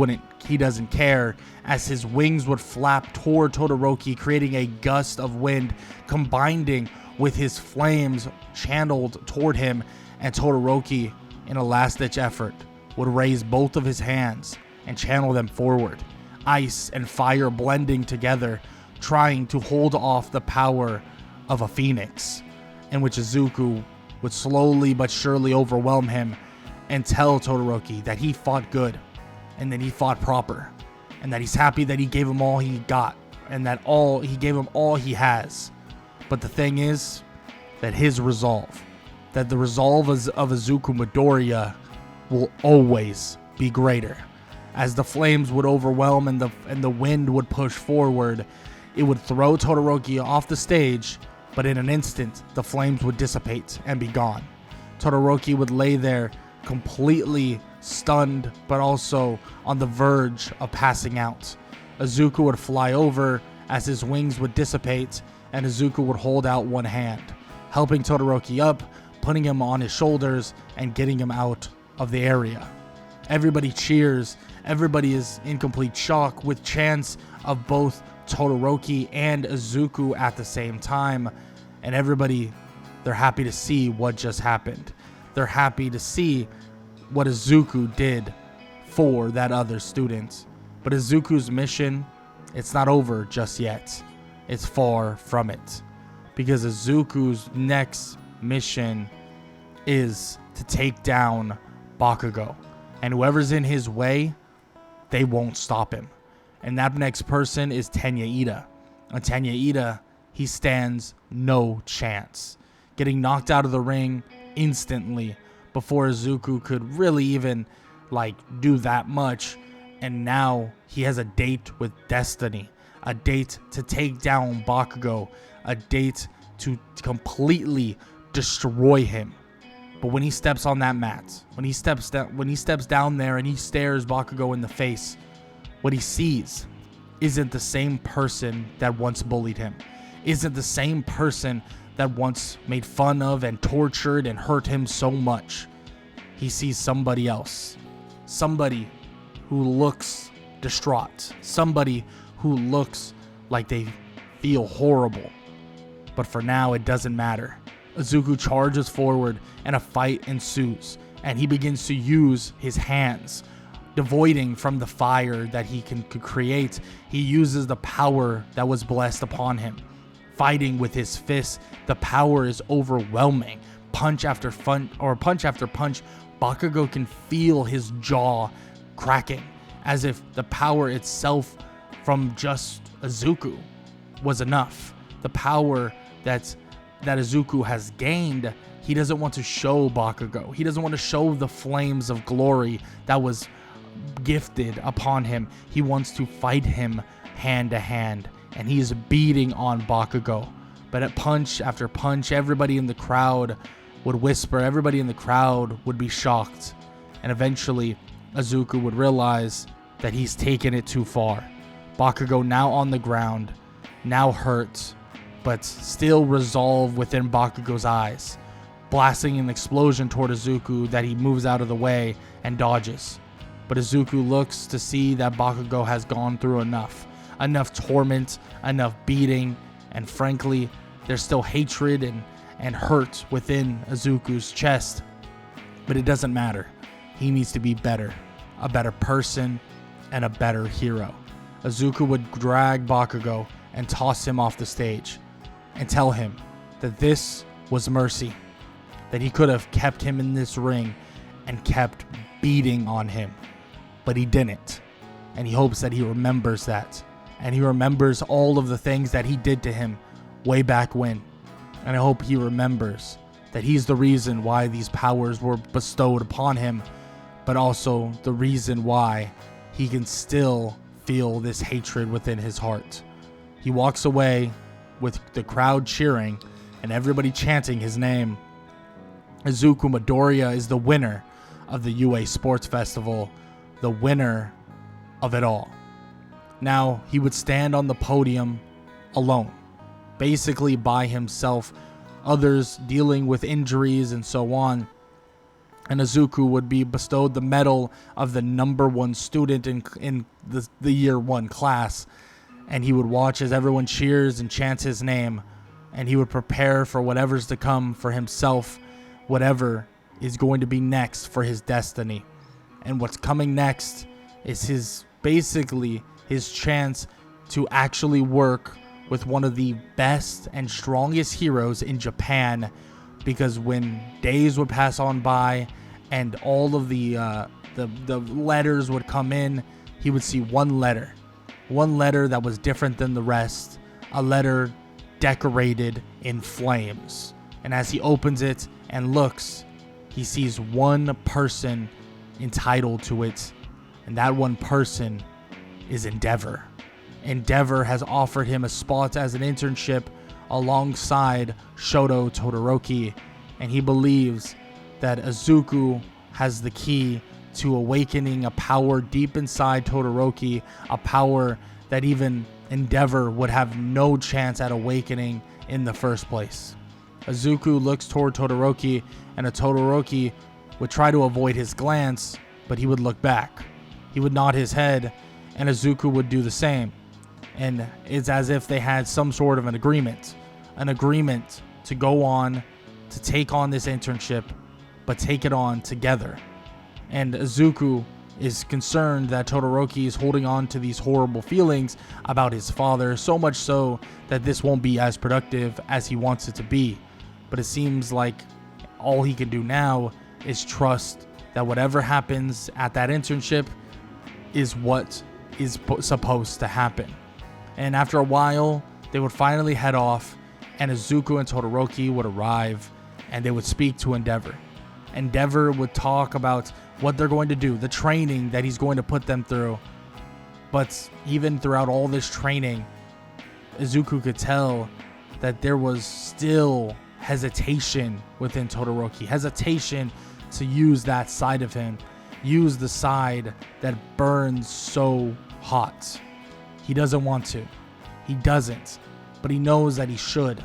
doesn't care, as his wings would flap toward Todoroki, creating a gust of wind, combining with his flames channeled toward him, and Todoroki, in a last-ditch effort, would raise both of his hands and channel them forward, ice and fire blending together, trying to hold off the power of a phoenix, in which Izuku would slowly but surely overwhelm him and tell Todoroki that he fought good, and that he fought proper, and that he's happy that he gave him all he got, and that he gave him all he has. But the thing is, that his resolve, that the resolve of Izuku Midoriya will always be greater. As the flames would overwhelm and the wind would push forward, it would throw Todoroki off the stage, but in an instant, the flames would dissipate and be gone. Todoroki would lay there completely stunned, but also on the verge of passing out. Izuku would fly over as his wings would dissipate, and Izuku would hold out one hand, helping Todoroki up, putting him on his shoulders, and getting him out of the area. Everybody cheers. Everybody is in complete shock with chants of both Todoroki and Izuku at the same time. And everybody, they're happy to see what just happened. They're happy to see what Izuku did for that other student. But Izuku's mission, it's not over just yet. It's far from it. Because Izuku's next mission is to take down Bakugo. And whoever's in his way, they won't stop him. And that next person is Tenya Ida. And Tenya Ida, he stands no chance. Getting knocked out of the ring instantly before Izuku could really even do that much. And now he has a date with destiny. A date to take down Bakugo. A date to completely destroy him. But when he steps on that mat, when he steps down there and he stares Bakugo in the face, what he sees isn't the same person that once bullied him, isn't the same person that once made fun of and tortured and hurt him so much. He sees somebody else, somebody who looks distraught, somebody who looks like they feel horrible. But for now, it doesn't matter. Izuku charges forward and a fight ensues, and he begins to use his hands, devoiding from the fire that he could create. He uses the power that was blessed upon him. Fighting with his fists, the power is overwhelming. Punch after punch, Bakugo can feel his jaw cracking, as if the power itself from just Izuku was enough. The power that Izuku has gained, he doesn't want to show Bakugo. He doesn't want to show the flames of glory that was gifted upon him. He wants to fight him hand to hand, and he's beating on Bakugo. But at punch after punch, everybody in the crowd would whisper, everybody in the crowd would be shocked, and eventually Izuku would realize that he's taken it too far. Bakugo now on the ground, now hurt, but still resolve within Bakugo's eyes, blasting an explosion toward Izuku that he moves out of the way and dodges. But Izuku looks to see that Bakugo has gone through enough torment, enough beating, and frankly, there's still hatred and hurt within Izuku's chest. But it doesn't matter. He needs to be better, a better person, and a better hero. Izuku would drag Bakugo and toss him off the stage and tell him that this was mercy, that he could have kept him in this ring and kept beating on him, but he didn't. And he hopes that he remembers that, and he remembers all of the things that he did to him way back when. And I hope he remembers that he's the reason why these powers were bestowed upon him, but also the reason why he can still feel this hatred within his heart. He walks away with the crowd cheering and everybody chanting his name. Izuku Midoriya is the winner of the UA Sports Festival, the winner of it all. Now, he would stand on the podium alone, basically by himself, others dealing with injuries and so on. And Izuku would be bestowed the medal of the number one student in the year one class. And he would watch as everyone cheers and chants his name. And he would prepare for whatever's to come for himself, whatever is going to be next for his destiny. And what's coming next is basically his chance to actually work with one of the best and strongest heroes in Japan. Because when days would pass on by and all of the letters would come in, he would see one letter that was different than the rest, a letter decorated in flames. And as he opens it and looks, he sees one person entitled to it, and And that one person is Endeavor. Endeavor has offered him a spot as an internship alongside Shoto Todoroki, and he believes that Izuku has the key to awakening a power deep inside Todoroki, a power that even Endeavor would have no chance at awakening in the first place. Izuku looks toward Todoroki, and a Todoroki would try to avoid his glance, but he would look back. He would nod his head, and Izuku would do the same. And it's as if they had some sort of an agreement to go on, to take on this internship, but take it on together. And Izuku is concerned that Todoroki is holding on to these horrible feelings about his father, so much so that this won't be as productive as he wants it to be. But it seems like all he can do now is trust that whatever happens at that internship is what is supposed to happen. And after a while, they would finally head off, and Izuku and Todoroki would arrive, and they would speak to Endeavor. Endeavor would talk about what they're going to do, the training that he's going to put them through. But even throughout all this training, Izuku could tell that there was still hesitation within Todoroki, hesitation to use that side of him, use the side that burns so hot. He doesn't want to. He doesn't. But he knows that he should.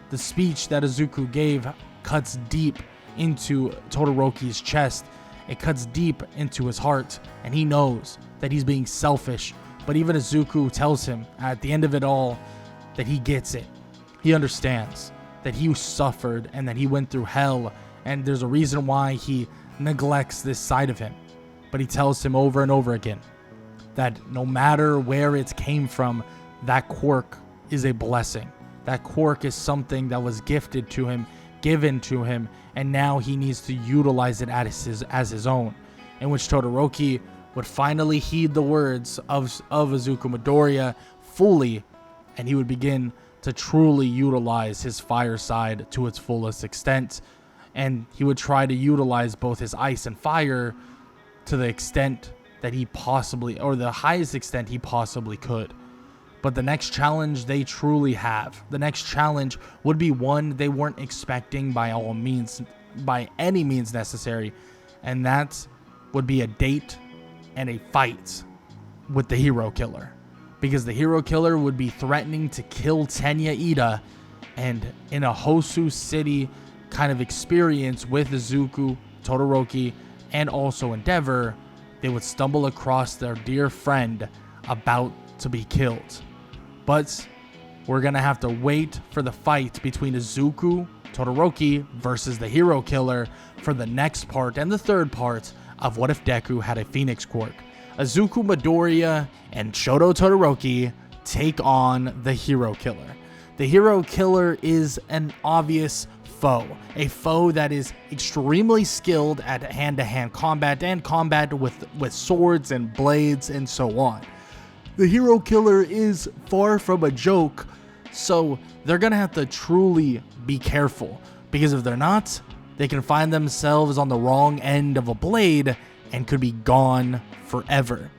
The speech that Izuku gave cuts deep into Todoroki's chest. It cuts deep into his heart. And he knows that he's being selfish. But even Izuku tells him at the end of it all that he gets it. He understands that he suffered and that he went through hell. And there's a reason why he neglects this side of him. But he tells him over and over again that no matter where it came from, that quirk is a blessing. That quirk is something that was gifted to him, given to him, and now he needs to utilize it as his own. In which Todoroki would finally heed the words of Izuku Midoriya fully, and he would begin to truly utilize his fire side to its fullest extent. And he would try to utilize both his ice and fire to the extent that he possibly, or the highest extent he possibly could. But the next challenge they truly have, the next challenge would be one they weren't expecting by any means necessary, and that would be a date and a fight with the hero killer. Because the hero killer would be threatening to kill Tenya Ida, and in a Hosu City kind of experience with Izuku, Todoroki, and also Endeavor, they would stumble across their dear friend about to be killed. But we're going to have to wait for the fight between Izuku, Todoroki versus the hero killer for the next part and the third part of What If Deku Had a Phoenix Quirk. Izuku Midoriya and Shoto Todoroki take on the hero killer. The hero killer is an obvious foe, a foe that is extremely skilled at hand-to-hand combat and combat with swords and blades and so on. The hero killer is far from a joke, so they're gonna have to truly be careful, because if they're not, they can find themselves on the wrong end of a blade and could be gone forever.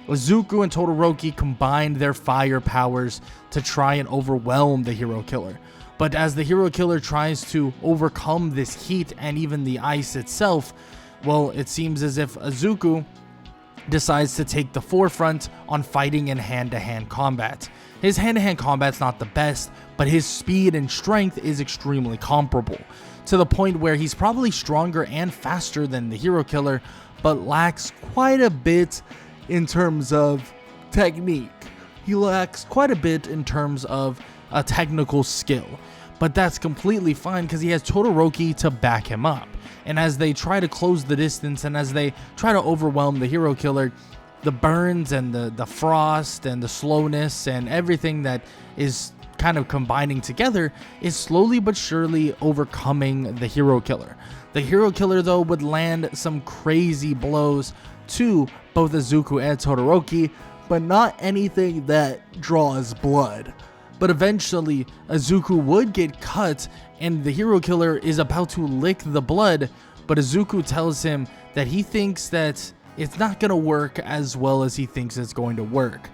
Izuku and Todoroki combined their fire powers to try and overwhelm the hero killer. But as the hero killer tries to overcome this heat and even the ice itself, well, it seems as if Izuku decides to take the forefront on fighting in hand-to-hand combat. His hand-to-hand combat's not the best, but his speed and strength is extremely comparable, to the point where he's probably stronger and faster than the hero killer, but lacks quite a bit in terms of technique. He lacks quite a bit in terms of a technical skill, but that's completely fine because he has Todoroki to back him up. And as they try to close the distance and as they try to overwhelm the hero killer, the burns and the frost and the slowness and everything that is kind of combining together is slowly but surely overcoming the hero killer. The hero killer, though, would land some crazy blows to both Izuku and Todoroki, but not anything that draws blood. But eventually, Izuku would get cut, and the hero killer is about to lick the blood, but Izuku tells him that he thinks that it's not going to work as well as he thinks it's going to work.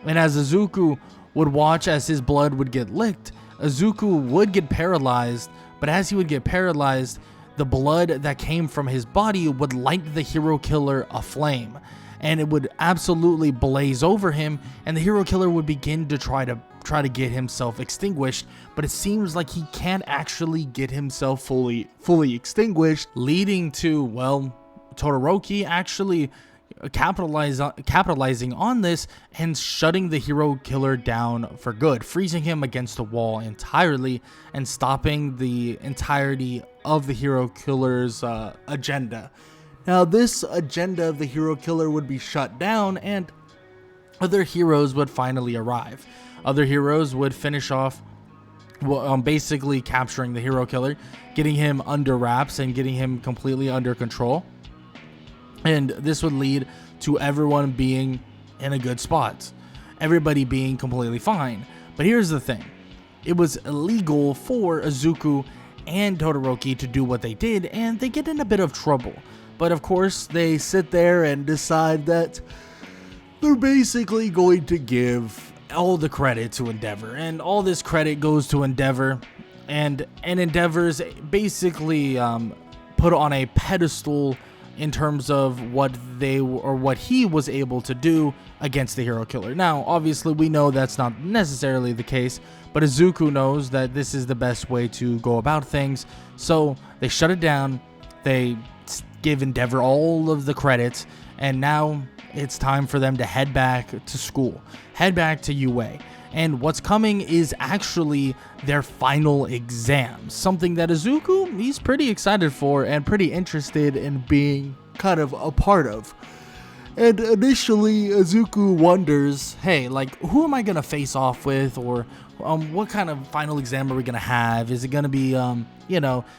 And as Izuku would watch as his blood would get licked, Izuku would get paralyzed, but as he would get paralyzed, the blood that came from his body would light the hero killer aflame, and it would absolutely blaze over him, and the hero killer would begin to try to get himself extinguished, but it seems like he can't actually get himself fully extinguished, leading to, well, Todoroki actually capitalizing on this and shutting the hero killer down for good, freezing him against the wall entirely and stopping the entirety of the hero killer's agenda. Now, this agenda of the hero killer would be shut down, and other heroes would finally arrive. Other heroes would finish off basically capturing the hero killer, getting him under wraps and getting him completely under control. And this would lead to everyone being in a good spot, everybody being completely fine. But here's the thing. It was illegal for Izuku and Todoroki to do what they did, and they get in a bit of trouble. But of course, they sit there and decide that they're basically going to give all the credit to Endeavor, and all this credit goes to Endeavor, and Endeavor's basically put on a pedestal in terms of what he was able to do against the hero killer. Now, obviously, we know that's not necessarily the case, but Izuku knows that this is the best way to go about things, so they shut it down, they give Endeavor all of the credits, and now it's time for them to head back to school, head back to UA. And what's coming is actually their final exams, something that Izuku, he's pretty excited for and pretty interested in being kind of a part of. And initially, Izuku wonders, hey, like, who am I going to face off with, or what kind of final exam are we going to have? Is it going to be,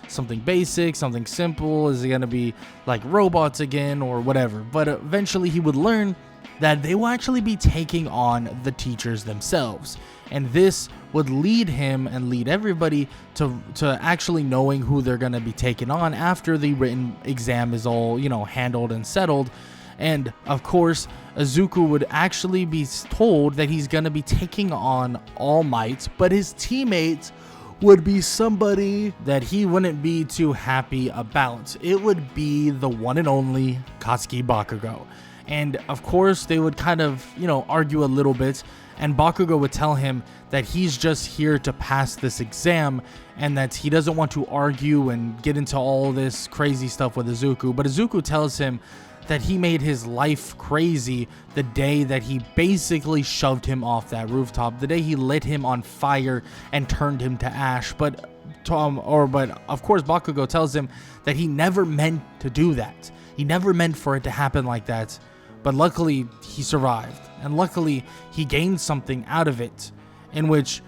something basic, something simple? Is it going to be like robots again, or whatever? But eventually he would learn that they will actually be taking on the teachers themselves. And this would lead him and lead everybody to actually knowing who they're going to be taking on after the written exam is all, handled and settled. And of course, Izuku would actually be told that he's going to be taking on All Might, but his teammates would be somebody that he wouldn't be too happy about. It would be the one and only Katsuki Bakugo. And of course, they would kind of, argue a little bit, and Bakugo would tell him that he's just here to pass this exam and that he doesn't want to argue and get into all this crazy stuff with Izuku. But Izuku tells him that he made his life crazy the day that he basically shoved him off that rooftop, the day he lit him on fire and turned him to ash. But of course, Bakugo tells him that he never meant to do that. He never meant for it to happen like that. But luckily, he survived, and luckily, he gained something out of it, in which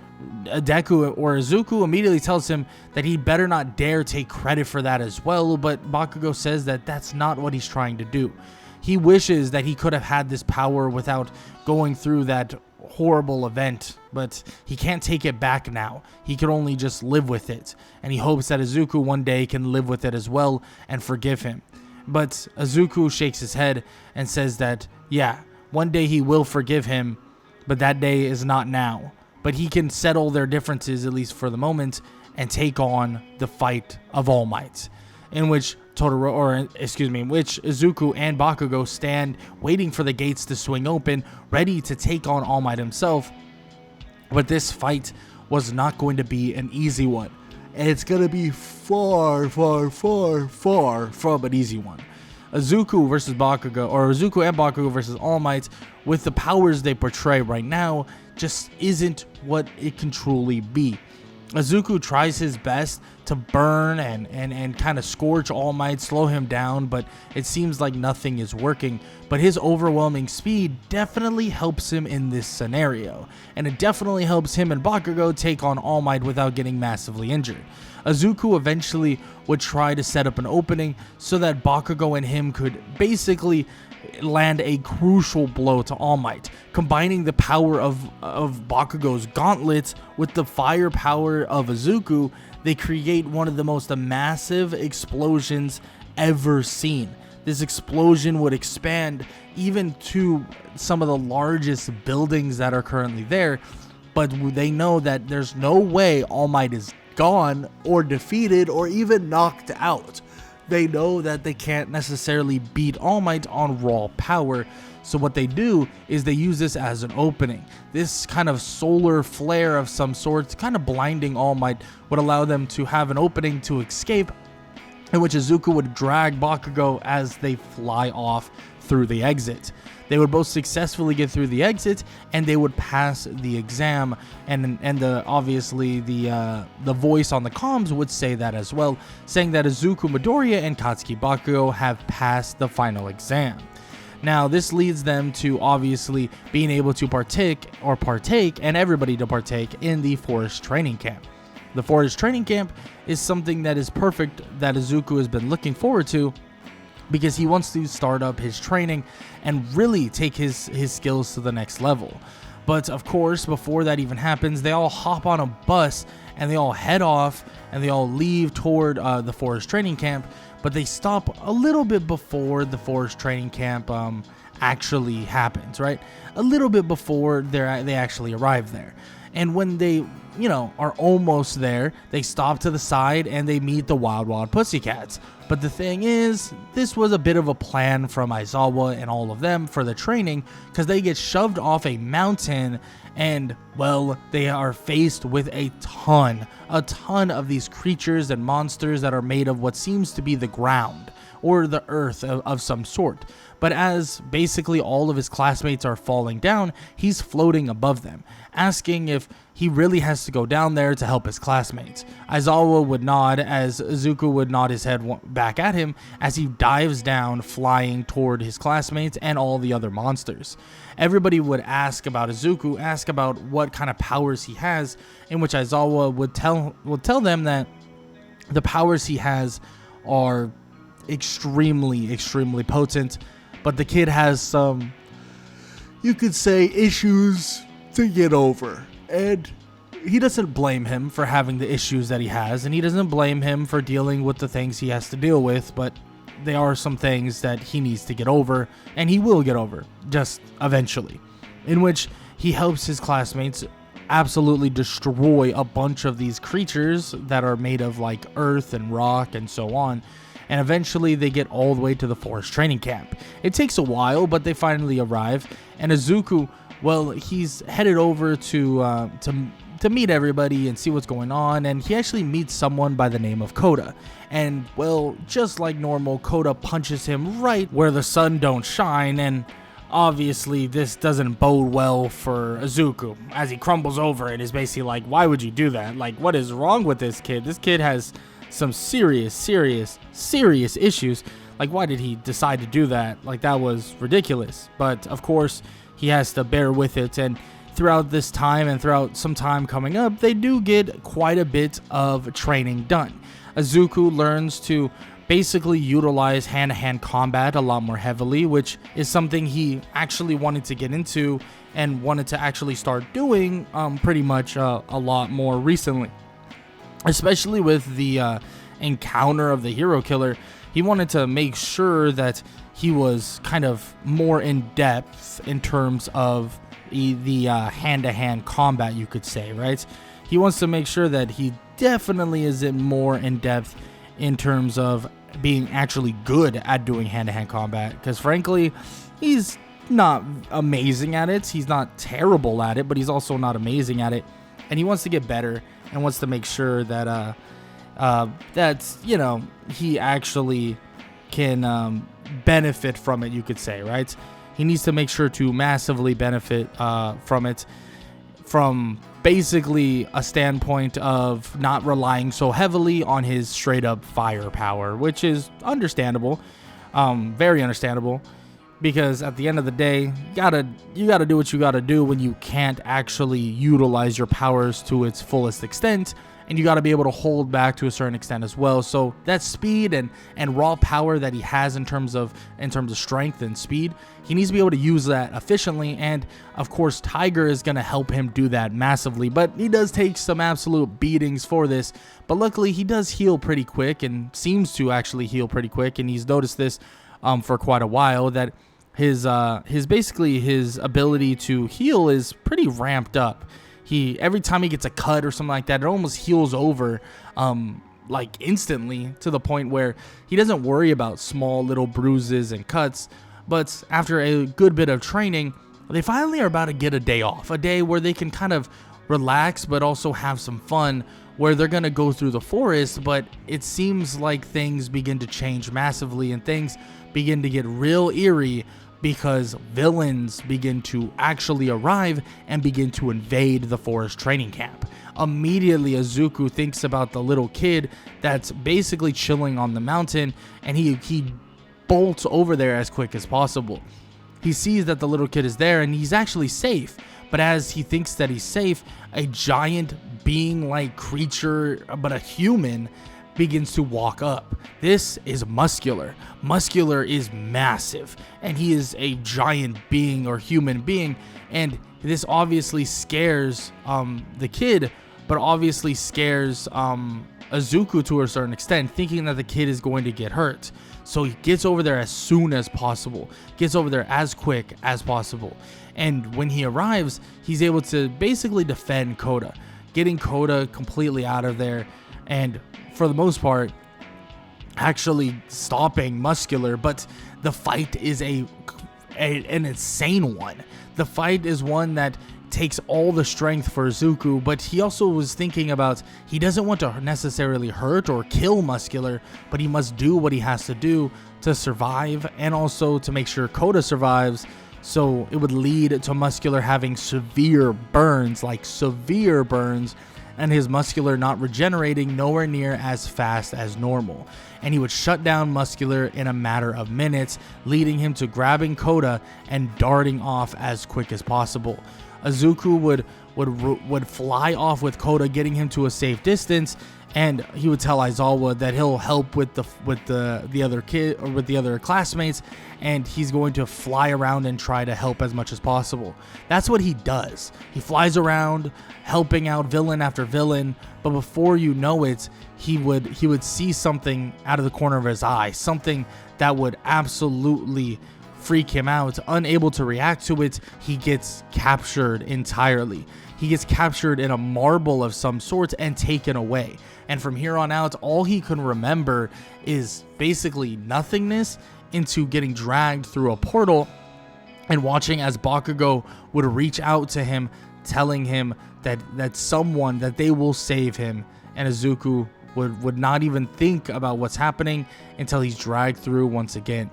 Deku or Izuku immediately tells him that he better not dare take credit for that as well, but Bakugo says that that's not what he's trying to do. He wishes that he could have had this power without going through that horrible event, but he can't take it back now. He can only just live with it, and he hopes that Izuku one day can live with it as well and forgive him. But Izuku shakes his head and says that, yeah, one day he will forgive him, but that day is not now. But he can settle their differences, at least for the moment, and take on the fight of All Might, in which Izuku and Bakugo stand waiting for the gates to swing open, ready to take on All Might himself. But this fight was not going to be an easy one. And it's going to be far, far, far, far from an easy one. Izuku versus Bakugo, or Izuku and Bakugo versus All Might, with the powers they portray right now, just isn't what it can truly be. Izuku tries his best to burn and kind of scorch All Might, slow him down, but it seems like nothing is working. But his overwhelming speed definitely helps him in this scenario, and it definitely helps him and Bakugo take on All Might without getting massively injured. Izuku eventually would try to set up an opening so that Bakugo and him could basically land a crucial blow to All Might, combining the power of Bakugo's gauntlets with the firepower of Izuku. They create one of the most massive explosions ever seen. this explosion would expand even to some of the largest buildings that are currently there. But they know that there's no way All Might is gone or defeated or even knocked out. They know that they can't necessarily beat All Might on raw power. So what they do is they use this as an opening. This kind of solar flare of some sort, kind of blinding All Might, would allow them to have an opening to escape, in which Izuku would drag Bakugo as they fly off through the exit. They would both successfully get through the exit, and they would pass the exam. And obviously the voice on the comms would say that as well, saying that Izuku Midoriya and Katsuki Bakugo have passed the final exam. Now, this leads them to obviously being able to partake, and everybody to partake in the forest training camp. The forest training camp is something that is perfect that Izuku has been looking forward to, because he wants to start up his training and really take his skills to the next level. But of course, before that even happens, they all hop on a bus and they all head off and they all leave toward the forest training camp. But they stop a little bit before the forest training camp actually happens, right? A little bit before they actually arrive there. And when they, are almost there, they stop to the side and they meet the Wild Wild Pussycats. But the thing is, this was a bit of a plan from Aizawa and all of them for the training, because they get shoved off a mountain and, well, they are faced with a ton of these creatures and monsters that are made of what seems to be the ground or the earth of some sort. But as basically all of his classmates are falling down, he's floating above them, asking if he really has to go down there to help his classmates. Aizawa would nod as Izuku would nod his head back at him as he dives down, flying toward his classmates and all the other monsters. Everybody would ask about Izuku, ask about what kind of powers he has, in which Aizawa would tell them that the powers he has are extremely potent, but the kid has some, you could say, issues to get over. And he doesn't blame him for having the issues that he has, and he doesn't blame him for dealing with the things he has to deal with, but there are some things that he needs to get over, and he will get over, just eventually, in which he helps his classmates absolutely destroy a bunch of these creatures that are made of like earth and rock and so on. And eventually they get all the way to the forest training camp. It takes a while, but they finally arrive. And Izuku, well, he's headed over to meet everybody and see what's going on. And he actually meets someone by the name of Koda. And, well, just like normal, Koda punches him right where the sun don't shine. And obviously this doesn't bode well for Izuku, as he crumbles over and is basically like, why would you do that? Like, what is wrong with this kid? This kid has some serious issues. Like, why did he decide to do that? Like, that was ridiculous. But of course he has to bear with it, and throughout this time and throughout some time coming up, they do get quite a bit of training done. Izuku learns to basically utilize hand-to-hand combat a lot more heavily, which is something he actually wanted to get into and wanted to actually start doing pretty much a lot more recently. Especially with the encounter of the hero killer, he wanted to make sure that he was kind of more in depth in terms of the hand-to-hand combat, you could say, right? He wants to make sure that he definitely is more in depth in terms of being actually good at doing hand-to-hand combat, because frankly, he's not amazing at it. He's not terrible at it, but he's also not amazing at it, and he wants to get better and wants to make sure that he actually can benefit from it, you could say, right? He needs to make sure to massively benefit from it, from basically a standpoint of not relying so heavily on his straight up firepower, which is understandable, very understandable, because at the end of the day, you gotta do what you gotta do when you can't actually utilize your powers to its fullest extent, and you gotta be able to hold back to a certain extent as well. So that speed and raw power that he has in terms of strength and speed, he needs to be able to use that efficiently, and of course Tiger is gonna help him do that massively, but he does take some absolute beatings for this. But luckily he does heal pretty quick, and seems to actually heal pretty quick, and he's noticed this for quite a while, that his basically his ability to heal is pretty ramped up. Every time he gets a cut or something like that, it almost heals over like instantly, to the point where he doesn't worry about small little bruises and cuts. But after a good bit of training, they finally are about to get a day off, a day where they can kind of relax but also have some fun, where they're going to go through the forest. But it seems like things begin to change massively, and things begin to get real eerie, because villains begin to actually arrive and begin to invade the forest training camp. Immediately, Izuku thinks about the little kid that's basically chilling on the mountain, and he bolts over there as quick as possible. He sees that the little kid is there and he's actually safe, but as he thinks that he's safe, a giant being-like creature, but a human, begins to walk up. This is Muscular. Muscular is massive, and he is a giant being, or human being, and this obviously scares the kid, but obviously scares Izuku to a certain extent, thinking that the kid is going to get hurt. So he gets over there as soon as possible, gets over there as quick as possible. And when he arrives, he's able to basically defend Koda, getting Koda completely out of there, and for the most part, actually stopping Muscular. But the fight is an insane one. The fight is one that takes all the strength for Izuku, but he also was thinking about, he doesn't want to necessarily hurt or kill Muscular, but he must do what he has to do to survive, and also to make sure Koda survives. So it would lead to Muscular having severe burns, and his Muscular not regenerating nowhere near as fast as normal. And he would shut down Muscular in a matter of minutes, leading him to grabbing Koda and darting off as quick as possible. Izuku would fly off with Koda, getting him to a safe distance, and he would tell Aizawa that he'll help with the other kid, or with the other classmates, and he's going to fly around and try to help as much as possible. That's what he does. He flies around helping out villain after villain, but before you know it, he would see something out of the corner of his eye, something that would absolutely freak him out. Unable to react to it, he gets captured entirely. He gets captured in a marble of some sort and taken away. And from here on out, all he can remember is basically nothingness, into getting dragged through a portal and watching as Bakugo would reach out to him, telling him that they will save him. And Izuku would not even think about what's happening until he's dragged through once again.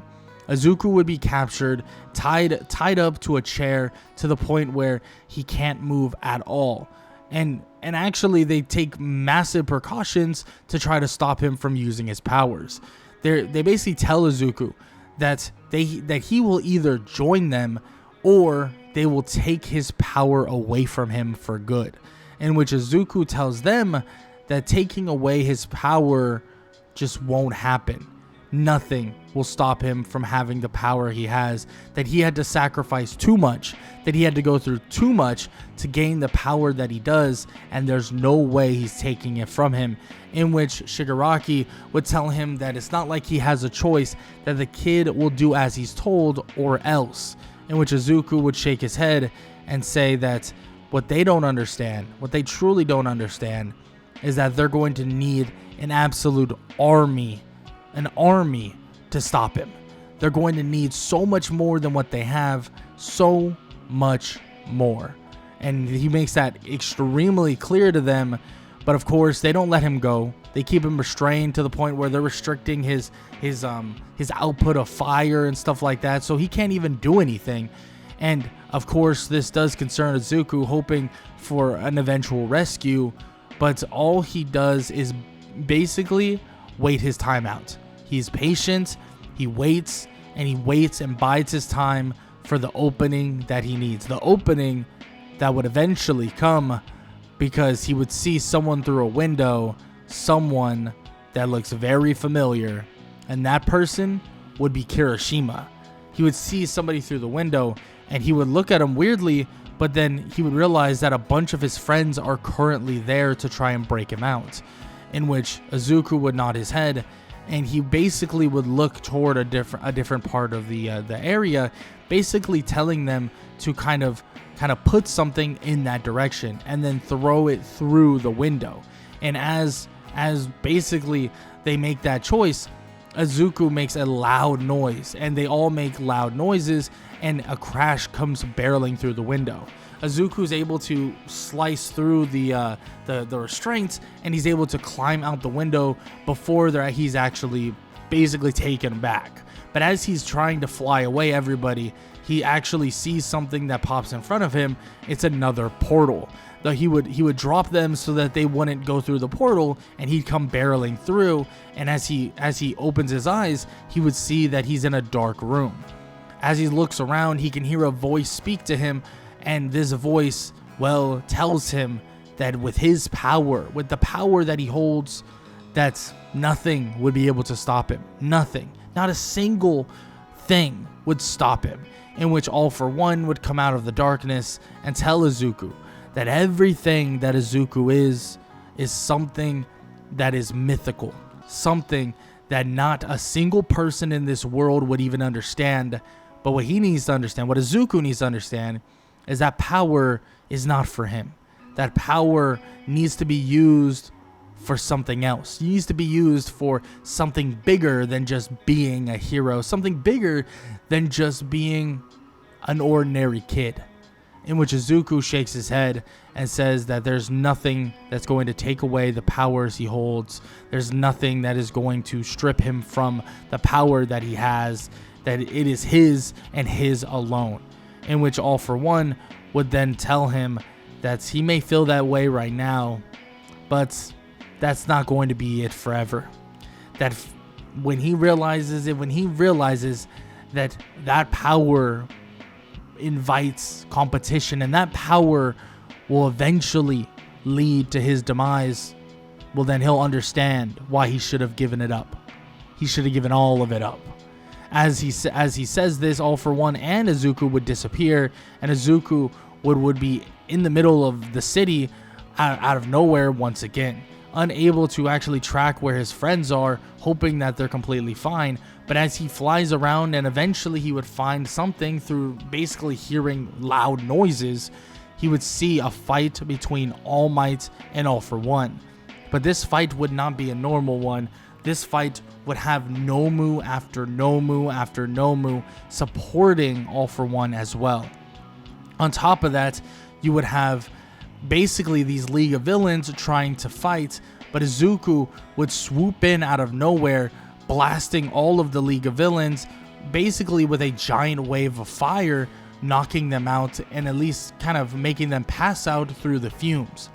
Izuku would be captured, tied up to a chair, to the point where he can't move at all. And actually, they take massive precautions to try to stop him from using his powers. They basically tell Izuku that he will either join them, or they will take his power away from him for good. In which Izuku tells them that taking away his power just won't happen. Nothing will stop him from having the power he has, that he had to sacrifice too much, that he had to go through too much to gain the power that he does, and there's no way he's taking it from him. In which Shigaraki would tell him that it's not like he has a choice, that the kid will do as he's told or else. In which Izuku would shake his head and say that what they don't understand, what they truly don't understand, is that they're going to need an absolute army to stop him. They're going to need so much more than what they have, so much more. And he makes that extremely clear to them, but of course they don't let him go. They keep him restrained to the point where they're restricting his output of fire and stuff like that, so he can't even do anything. And of course this does concern Izuku, hoping for an eventual rescue, but all he does is basically wait his time out. He's patient, he waits and bides his time for the opening that he needs. The opening that would eventually come, because he would see someone through a window, someone that looks very familiar, and that person would be Kirishima. He would see somebody through the window and he would look at him weirdly, but then he would realize that a bunch of his friends are currently there to try and break him out. In which Izuku would nod his head and he basically would look toward a different part of the area, basically telling them to kind of put something in that direction and then throw it through the window. And as basically they make that choice, Izuku makes a loud noise, and they all make loud noises, and a crash comes barreling through the window. Izuku's able to slice through the restraints, and he's able to climb out the window before he's actually basically taken back. But as he's trying to fly away everybody, he actually sees something that pops in front of him. It's another portal. Though he would drop them so that they wouldn't go through the portal, and he'd come barreling through. And as he opens his eyes, he would see that he's in a dark room. As he looks around, he can hear a voice speak to him, and this voice, well, tells him that with his power, with the power that he holds, that nothing would be able to stop him. Nothing. Not a single thing would stop him. In which All For One would come out of the darkness and tell Izuku that everything that Izuku is something that is mythical. Something that not a single person in this world would even understand. But what he needs to understand, what Izuku needs to understand, is that power is not for him. That power needs to be used for something else. It needs to be used for something bigger than just being a hero. Something bigger than just being an ordinary kid. In which Izuku shakes his head and says that there's nothing that's going to take away the powers he holds. There's nothing that is going to strip him from the power that he has, that it is his and his alone. In which All For One would then tell him that he may feel that way right now, but that's not going to be it forever. That when he realizes that that power invites competition, and that power will eventually lead to his demise, well, then he'll understand why he should have given it up. He should have given all of it up. As he says this, All For One and Izuku would disappear, and Izuku would be in the middle of the city out of nowhere once again, unable to actually track where his friends are, hoping that they're completely fine. But as he flies around, and eventually he would find something through basically hearing loud noises, he would see a fight between All Might and All For One. But this fight would not be a normal one. This fight would have Nomu after Nomu after Nomu supporting All For One as well. On top of that, you would have basically these League of Villains trying to fight, but Izuku would swoop in out of nowhere, blasting all of the League of Villains, basically with a giant wave of fire, knocking them out and at least kind of making them pass out through the fumes.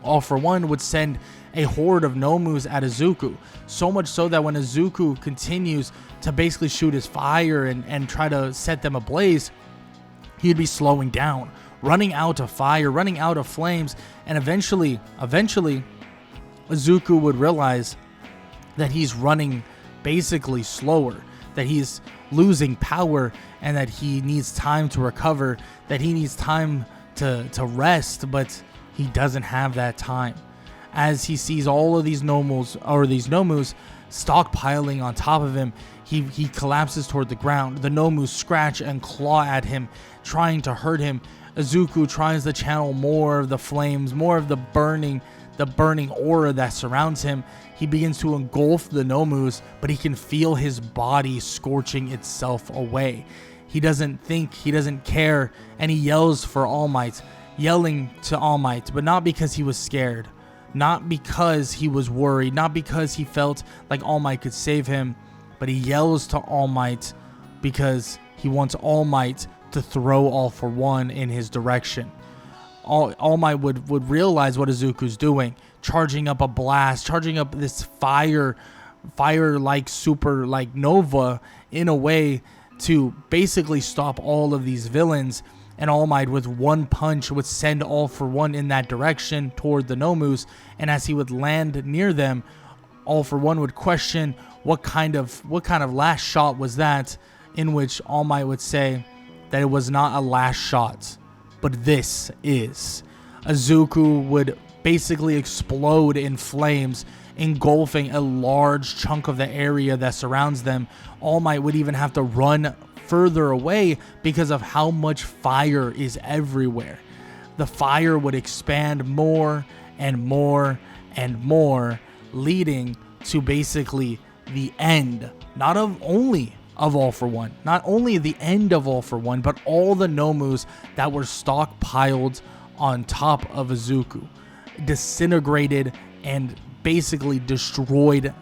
All For One would send a horde of Nomus at Izuku, so much so that when Izuku continues to basically shoot his fire and try to set them ablaze, he'd be slowing down, running out of fire, running out of flames, and eventually Izuku would realize that he's running basically slower, that he's losing power, and that he needs time to recover, that he needs time to rest, but he doesn't have that time. As he sees all of these Nomus stockpiling on top of him, he collapses toward the ground. The Nomus scratch and claw at him, trying to hurt him. Izuku tries to channel more of the flames, more of the burning aura that surrounds him. He begins to engulf the Nomus, but he can feel his body scorching itself away. He doesn't think, he doesn't care, and he yells for All Might, yelling to All Might, but not because he was scared, not because he was worried, not because he felt like All Might could save him, but he yells to All Might because he wants All Might to throw All For One in his direction. All Might would realize what Izuku's doing, charging up a blast, charging up this fire like super like Nova in a way to basically stop all of these villains. And All Might with one punch would send All For One in that direction toward the Nomus, and as he would land near them, All For One would question what kind of last shot was that, in which All Might would say that it was not a last shot, but this is. Izuku would basically explode in flames, engulfing a large chunk of the area that surrounds them. All Might would even have to run further away because of how much fire is everywhere. The fire would expand more and more and more, leading to basically the end, not only of All For One, not only the end of All For One, but all the Nomus that were stockpiled on top of Izuku, disintegrated and basically destroyed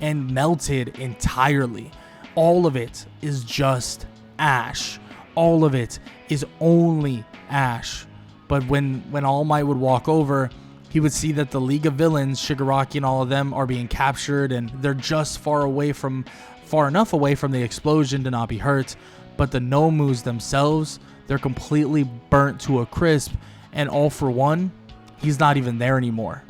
and melted entirely. All of it is just ash. All of it is only ash. But when All Might would walk over, he would see that the League of Villains, Shigaraki and all of them, are being captured, and they're just far enough away from the explosion to not be hurt. But the Nomus themselves, they're completely burnt to a crisp, and All For One, he's not even there anymore.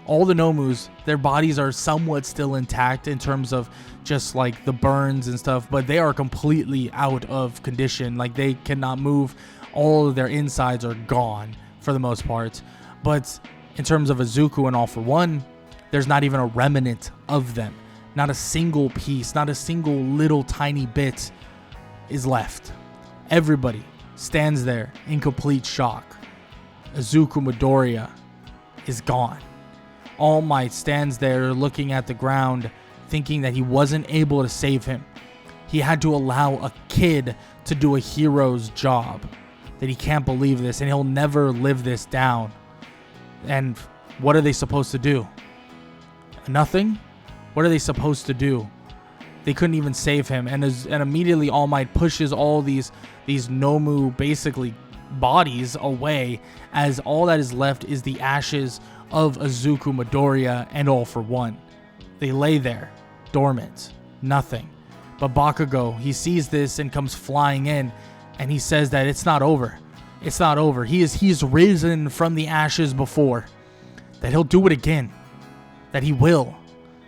All the Nomus, their bodies are somewhat still intact in terms of just like the burns and stuff, but they are completely out of condition. Like, they cannot move. All of their insides are gone for the most part. But in terms of Izuku and All For One, there's not even a remnant of them. Not a single piece, not a single little tiny bit is left. Everybody stands there in complete shock. Izuku Midoriya is gone. All Might stands there looking at the ground, thinking that he wasn't able to save him. He had to allow a kid to do a hero's job. That he can't believe this, and he'll never live this down. And what are they supposed to do? Nothing? What are they supposed to do? They couldn't even save him. And immediately All Might pushes all these Nomu basically bodies away, as all that is left is the ashes of Izuku Midoriya and All For One. They lay there, dormant, nothing. But Bakugo, he sees this and comes flying in, and he says that it's not over. It's not over. He's risen from the ashes before. That he'll do it again. That he will.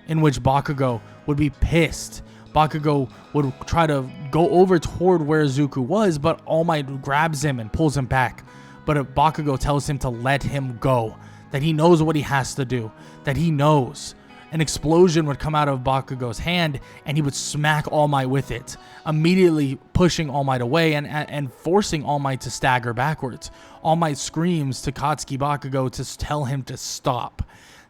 In which Bakugo would be pissed. Bakugo would try to go over toward where Izuku was, but All Might grabs him and pulls him back. But Bakugo tells him to let him go. That he knows what he has to do. That he knows. An explosion would come out of Bakugo's hand, and he would smack All Might with it, immediately pushing All Might away and forcing All Might to stagger backwards. All Might screams to Katsuki Bakugo to tell him to stop,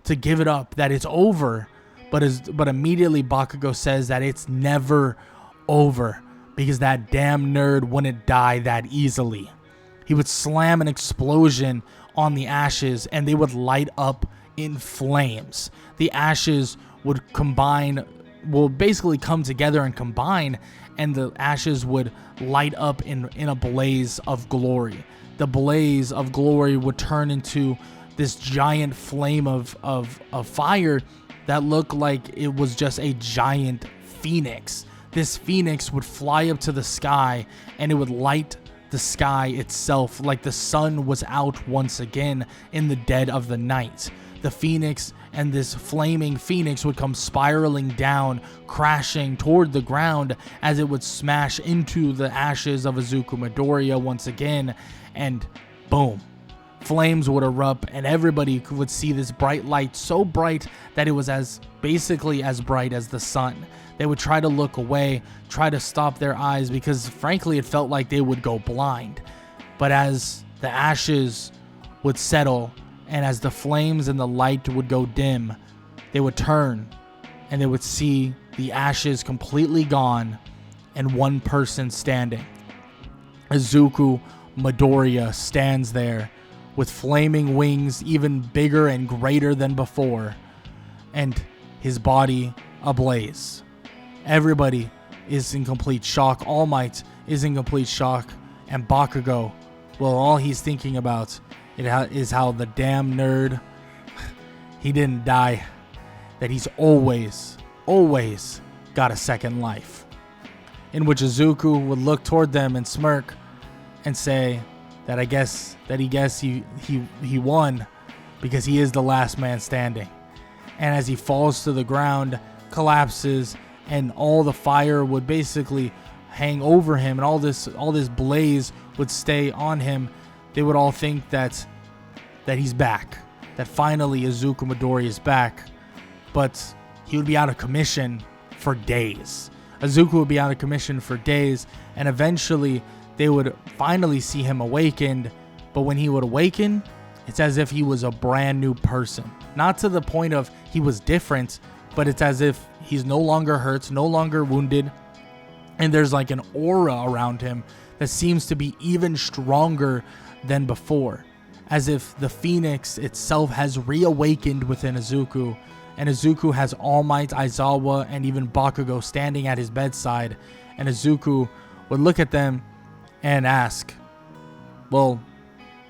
to give it up, that it's over. But immediately Bakugo says that it's never over, because that damn nerd wouldn't die that easily. He would slam an explosion on the ashes, and they would light up in flames. The ashes would basically come together and combine, and the ashes would light up in a blaze of glory. The blaze of glory would turn into this giant flame of fire that looked like it was just a giant phoenix. This phoenix would fly up to the sky, and it would light the sky itself like the sun was out once again in the dead of the night. The phoenix and this flaming phoenix would come spiraling down, crashing toward the ground as it would smash into the ashes of Izuku Midoriya once again, and boom. Flames would erupt, and everybody would see this bright light, so bright that it was basically as bright as the sun. They would try to look away, try to stop their eyes, because frankly it felt like they would go blind. But as the ashes would settle, and as the flames and the light would go dim, they would turn, and they would see the ashes completely gone, and one person standing. Izuku Midoriya stands there, with flaming wings even bigger and greater than before, and his body ablaze. Everybody is in complete shock. All Might is in complete shock, and Bakugo, well, all he's thinking about is how the damn nerd, he didn't die, that he's always got a second life. In which Izuku would look toward them and smirk and say that he won, because he is the last man standing. And as he falls to the ground, collapses, and all the fire would basically hang over him, and all this blaze would stay on him, they would all think that he's back, that finally Izuku Midoriya is back. but he would be out of commission for days. Izuku would be out of commission for days, and eventually they would finally see him awakened. But when he would awaken, it's as if he was a brand new person. Not to the point of he was different, but it's as if he's no longer hurt, no longer wounded, and there's like an aura around him that seems to be even stronger than before, as if the Phoenix itself has reawakened within Izuku, and Izuku has All Might, Aizawa, and even Bakugo standing at his bedside, and Izuku would look at them and ask, well,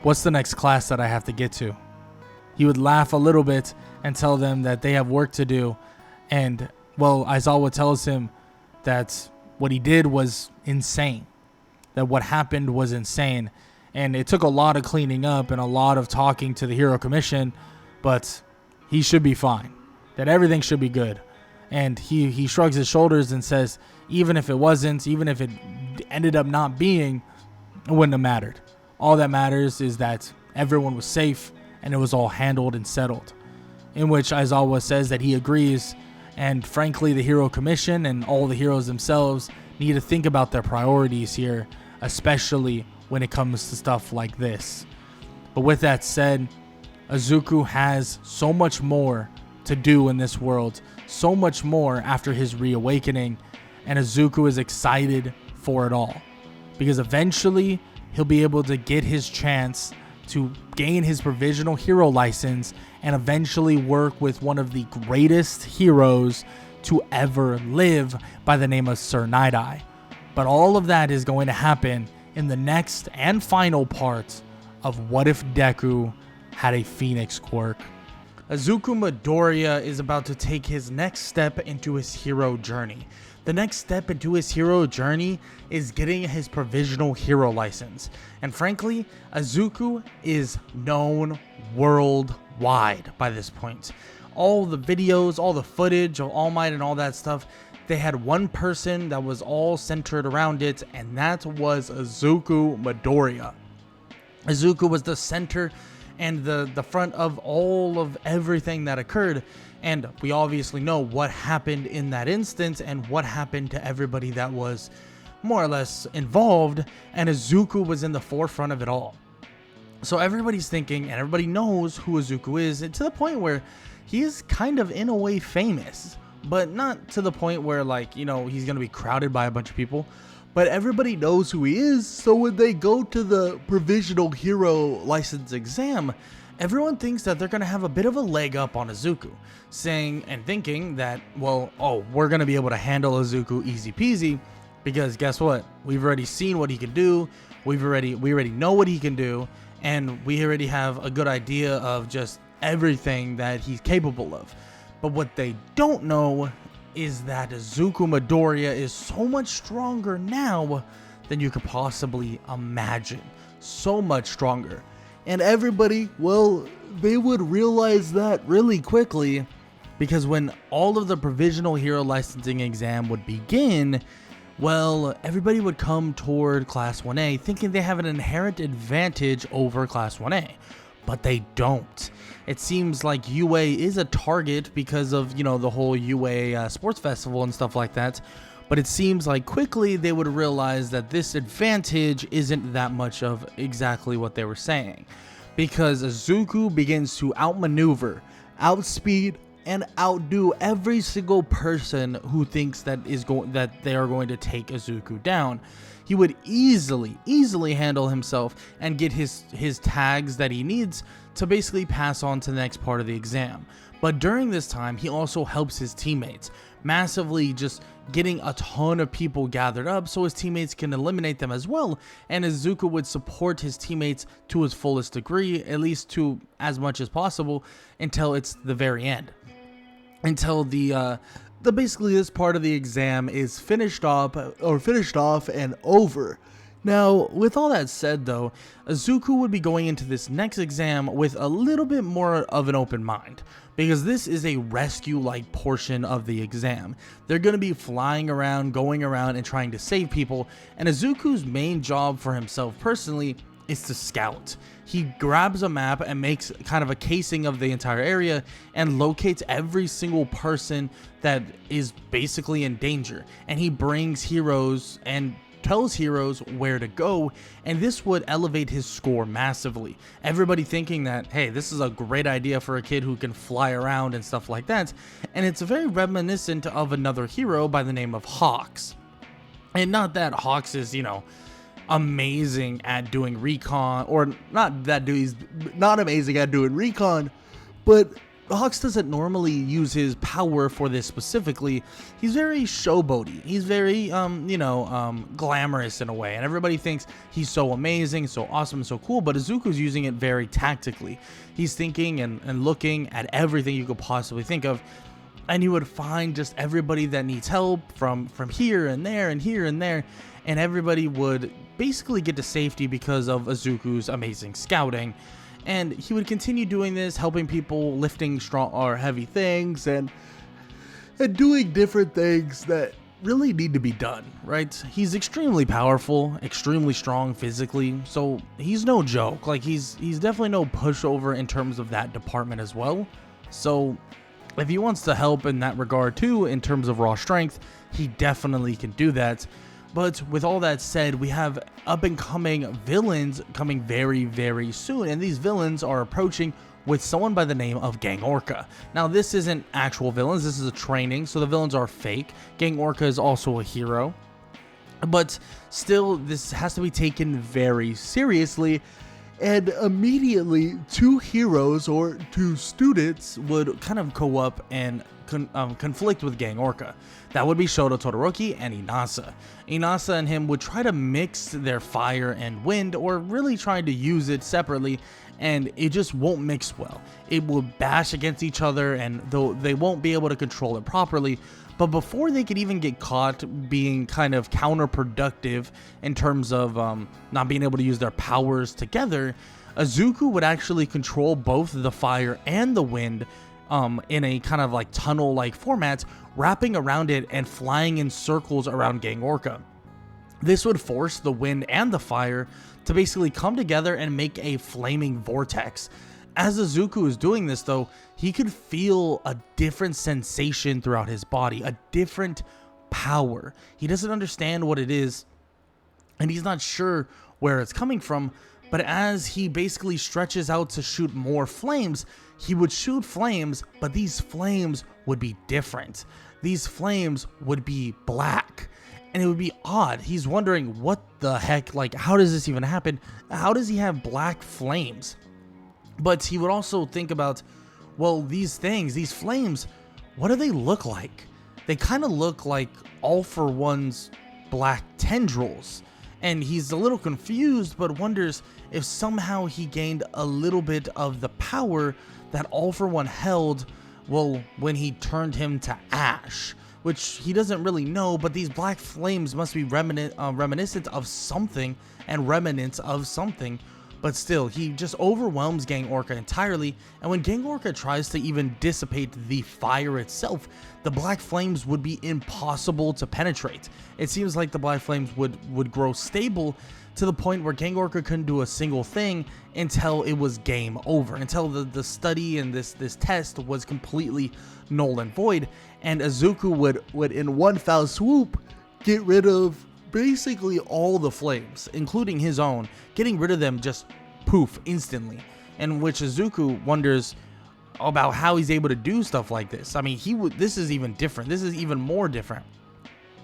what's the next class that I have to get to? He would laugh a little bit and tell them that they have work to do, and, well, Aizawa tells him that what he did was insane, that what happened was insane, and it took a lot of cleaning up and a lot of talking to the Hero Commission, but he should be fine, that everything should be good. And he shrugs his shoulders and says, even if it wasn't, even if it ended up not being, it wouldn't have mattered. All that matters is that everyone was safe and it was all handled and settled. In which Aizawa says that he agrees, and frankly the Hero Commission and all the heroes themselves need to think about their priorities here, especially when it comes to stuff like this. But with that said, Izuku has so much more to do in this world, so much more after his reawakening, and Izuku is excited for it all, because eventually he'll be able to get his chance to gain his provisional hero license and eventually work with one of the greatest heroes to ever live by the name of Sir Night-Eye. But all of that is going to happen in the next and final part of What If Deku Had a Phoenix Quirk. Izuku Midoriya is about to take his next step into his hero journey. The next step into his hero journey is getting his provisional hero license. And frankly, Izuku is known worldwide by this point. All the videos, all the footage of All Might and all that stuff, they had one person that was all centered around it, and that was Izuku Midoriya. Izuku was the center and the front of all of everything that occurred, and we obviously know what happened in that instance and what happened to everybody that was more or less involved, and Izuku was in the forefront of it all. So everybody's thinking, and everybody knows who Izuku is, and to the point where he is kind of in a way famous, but not to the point where, like, you know, he's gonna be crowded by a bunch of people. But everybody knows who he is, so when they go to the provisional hero license exam, everyone thinks that they're going to have a bit of a leg up on Izuku, saying and thinking that, well, oh, we're going to be able to handle Izuku easy peasy, because guess what? We've already seen what he can do, we already know what he can do, and we already have a good idea of just everything that he's capable of. But what they don't know is that Izuku Midoriya is so much stronger now than you could possibly imagine. So much stronger. And everybody, well, they would realize that really quickly, because when all of the provisional hero licensing exam would begin, well, everybody would come toward Class 1A thinking they have an inherent advantage over Class 1A. But they don't. It seems like UA is a target because of, you know, the whole UA sports festival and stuff like that. But it seems like quickly they would realize that this advantage isn't that much of exactly what they were saying. Because Izuku begins to outmaneuver, outspeed, and outdo every single person who thinks that they are going to take Izuku down. He would easily handle himself and get his tags that he needs to basically pass on to the next part of the exam. But during this time, he also helps his teammates, massively just getting a ton of people gathered up so his teammates can eliminate them as well. And Izuku would support his teammates to his fullest degree, at least to as much as possible, until it's the very end. Until basically this part of the exam is finished off and over. Now, with all that said though, Izuku would be going into this next exam with a little bit more of an open mind, because this is a rescue-like portion of the exam. They're going to be flying around, going around, and trying to save people, and Izuku's main job for himself personally is to scout. He grabs a map and makes kind of a casing of the entire area and locates every single person that is basically in danger. And he brings heroes and tells heroes where to go, and this would elevate his score massively. Everybody thinking that, hey, this is a great idea for a kid who can fly around and stuff like that. And it's very reminiscent of another hero by the name of Hawks. And not that Hawks is, amazing at doing recon, or not that he's not amazing at doing recon, but Hawks doesn't normally use his power for this specifically. He's very showboaty. He's very, glamorous in a way, and everybody thinks he's so amazing, so awesome, so cool. But Izuku's using it very tactically. He's thinking and looking at everything you could possibly think of, and you would find just everybody that needs help from here and there and here and there, and everybody would basically get to safety because of Izuku's amazing scouting. And he would continue doing this, helping people, lifting strong or heavy things, and doing different things that really need to be done, right? He's extremely powerful, extremely strong physically, so he's no joke. Like, he's definitely no pushover in terms of that department as well. So if he wants to help in that regard too, in terms of raw strength, he definitely can do that. But with all that said, we have up-and-coming villains coming very, very soon. And these villains are approaching with someone by the name of Gang Orca. Now, this isn't actual villains. This is a training, so the villains are fake. Gang Orca is also a hero. But still, this has to be taken very seriously. And immediately, two heroes or two students would kind of go up and conflict with Gang Orca. That would be Shoto Todoroki and Inasa. Inasa and him would try to mix their fire and wind, or really trying to use it separately, and it just won't mix well. It will bash against each other, and though they won't be able to control it properly. But before they could even get caught being kind of counterproductive in terms of not being able to use their powers together, Izuku would actually control both the fire and the wind in a kind of like tunnel-like format, wrapping around it and flying in circles around Gang Orca. This would force the wind and the fire to basically come together and make a flaming vortex. As Izuku is doing this, though, he could feel a different sensation throughout his body, a different power. He doesn't understand what it is, and he's not sure where it's coming from, but as he basically stretches out to shoot more flames, he would shoot flames, but these flames would be different. These flames would be black, and it would be odd. He's wondering, what the heck, like, how does this even happen? How does he have black flames? But he would also think about, well, these things, these flames, what do they look like? They kind of look like All For One's black tendrils. And he's a little confused, but wonders if somehow he gained a little bit of the power that All For One held, well, when he turned him to ash, which he doesn't really know, but these black flames must be reminiscent of something and remnants of something. But still, he just overwhelms Gang Orca entirely, and when Gang Orca tries to even dissipate the fire itself, the black flames would be impossible to penetrate. It seems like the black flames would grow stable to the point where Gang Orca couldn't do a single thing until it was game over, until the study and this test was completely null and void, and Izuku would in one foul swoop get rid of basically all the flames, including his own, getting rid of them just poof instantly. And which Izuku wonders about how he's able to do stuff like this. I mean, this is even different. This is even more different.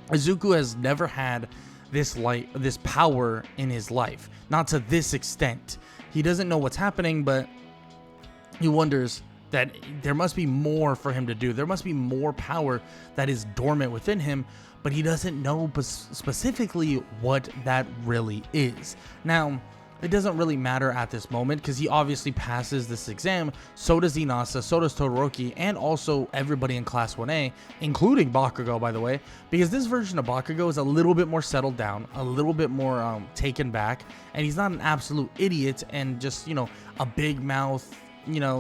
Izuku has never had this power in his life, not to this extent. He doesn't know what's happening, but he wonders that there must be more for him to do. There must be more power that is dormant within him, but he doesn't know specifically what that really is. Now, it doesn't really matter at this moment because he obviously passes this exam. So does Inasa, so does Todoroki, and also everybody in Class 1A, including Bakugo, by the way, because this version of Bakugo is a little bit more settled down, a little bit more taken back, and he's not an absolute idiot and just, a big mouth,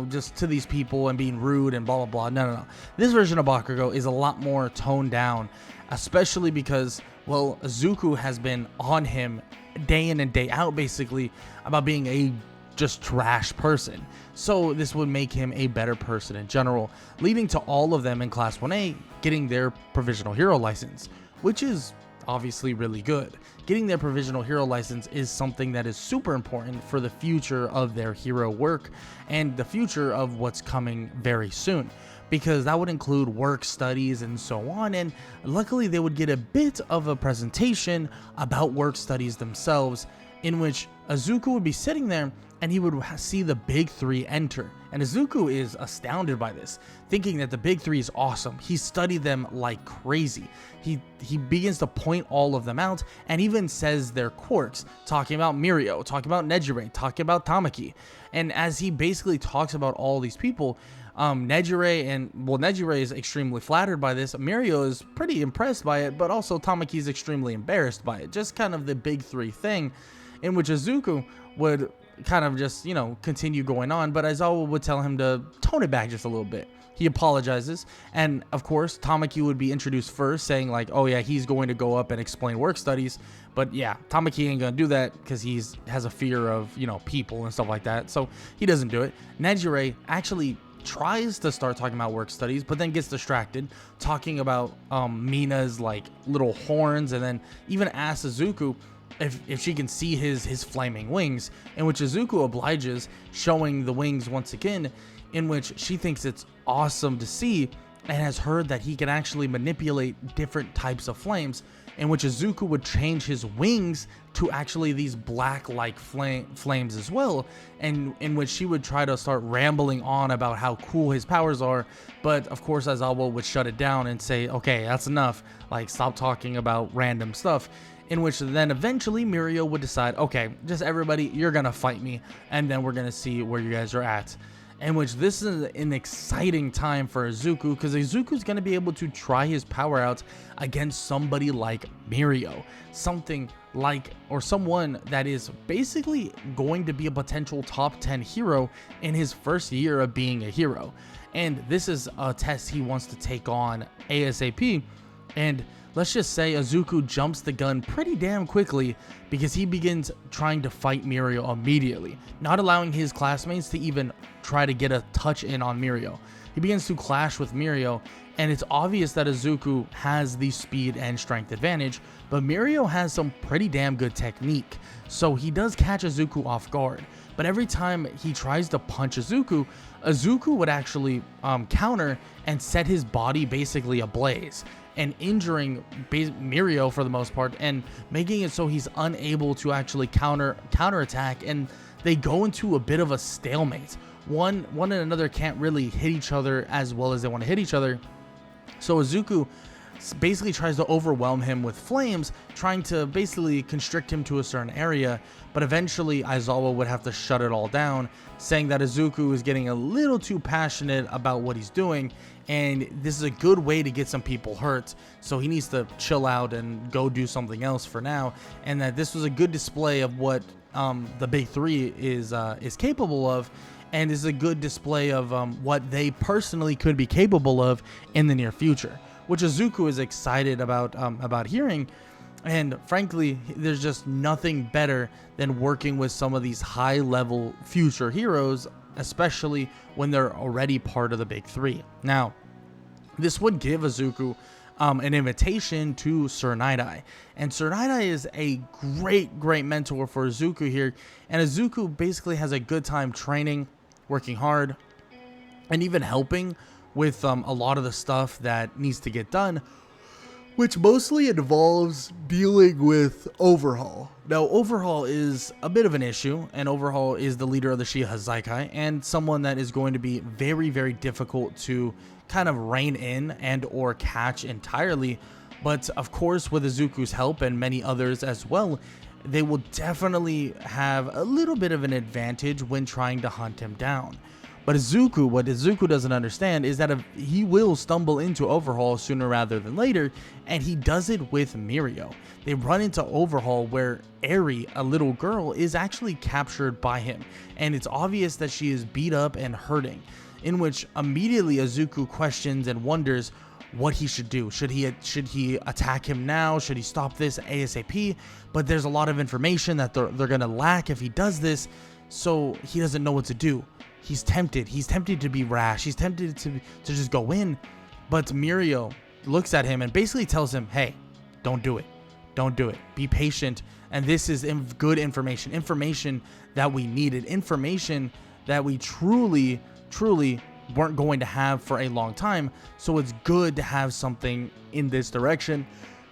just to these people and being rude and blah, blah, blah. No. This version of Bakugo is a lot more toned down, especially because, well, Izuku has been on him day in and day out basically about being a just trash person. So this would make him a better person in general, leading to all of them in Class 1A getting their Provisional Hero license, which is obviously really good. Getting their Provisional Hero license is something that is super important for the future of their hero work and the future of what's coming very soon, because that would include work studies and so on. And luckily they would get a bit of a presentation about work studies themselves, in which Izuku would be sitting there and he would see the big three enter. And Izuku is astounded by this, thinking that the big three is awesome. He studied them like crazy. He begins to point all of them out and even says their quirks, talking about Mirio, talking about Nejire, talking about Tamaki. And as he basically talks about all these people, Nejire is extremely flattered by this. Mirio is pretty impressed by it, but also Tamaki is extremely embarrassed by it. Just kind of the big three thing, in which Izuku would kind of just, continue going on, but Aizawa would tell him to tone it back just a little bit. He apologizes, and of course Tamaki would be introduced first, saying like, oh yeah, he's going to go up and explain work studies, but yeah, Tamaki ain't gonna do that because he has a fear of, people and stuff like that, so he doesn't do it. Nejire actually tries to start talking about work studies, but then gets distracted, talking about Mina's like little horns, and then even asks Izuku if she can see his flaming wings, in which Izuku obliges, showing the wings once again, in which she thinks it's awesome to see, and has heard that he can actually manipulate different types of flames, in which Izuku would change his wings to actually these black-like flames as well, and in which she would try to start rambling on about how cool his powers are, but of course Aizawa would shut it down and say, okay, that's enough, like stop talking about random stuff, in which then eventually Mirio would decide, okay, just everybody, you're gonna fight me, and then we're gonna see where you guys are at. In which this is an exciting time for Izuku, because Izuku's going to be able to try his power out against somebody like Mirio. Someone that is basically going to be a potential top 10 hero in his first year of being a hero. And this is a test he wants to take on ASAP. And let's just say Izuku jumps the gun pretty damn quickly, because he begins trying to fight Mirio immediately, not allowing his classmates to even try to get a touch in on Mirio. He begins to clash with Mirio, and it's obvious that Izuku has the speed and strength advantage, but Mirio has some pretty damn good technique, so he does catch Izuku off guard. But every time he tries to punch Izuku would actually counter and set his body basically ablaze, and injuring Mirio for the most part, and making it so he's unable to actually counterattack, and they go into a bit of a stalemate. One and another can't really hit each other as well as they want to hit each other. So Izuku basically tries to overwhelm him with flames, trying to basically constrict him to a certain area, but eventually Aizawa would have to shut it all down, saying that Izuku is getting a little too passionate about what he's doing, and this is a good way to get some people hurt, so he needs to chill out and go do something else for now, and that this was a good display of what the big three is capable of, and is a good display of what they personally could be capable of in the near future, which Izuku is excited about hearing. And frankly, there's just nothing better than working with some of these high-level future heroes, especially when they're already part of the big three. Now, this would give Izuku an invitation to Sir Night-Eye. And Sir Night-Eye is a great mentor for Izuku here. And Izuku basically has a good time training, working hard, and even helping with a lot of the stuff that needs to get done, which mostly involves dealing with Overhaul. Now, Overhaul is a bit of an issue, and Overhaul is the leader of the Shiha Zaikai, and someone that is going to be very difficult to kind of rein in and or catch entirely. But of course, with Izuku's help and many others as well, they will definitely have a little bit of an advantage when trying to hunt him down. But what Izuku doesn't understand is that he will stumble into Overhaul sooner rather than later, and he does it with Mirio. They run into Overhaul where Eri, a little girl, is actually captured by him, and it's obvious that she is beat up and hurting, in which immediately Izuku questions and wonders, what he should do. Should he attack him now? Should he stop this ASAP? But there's a lot of information that they're gonna lack if he does this, so he doesn't know what to do. He's tempted to be rash. He's tempted to just go in, but Mirio looks at him and basically tells him, hey, don't do it. Be patient. And this is good information that we needed, information that we truly weren't going to have for a long time. So it's good to have something in this direction.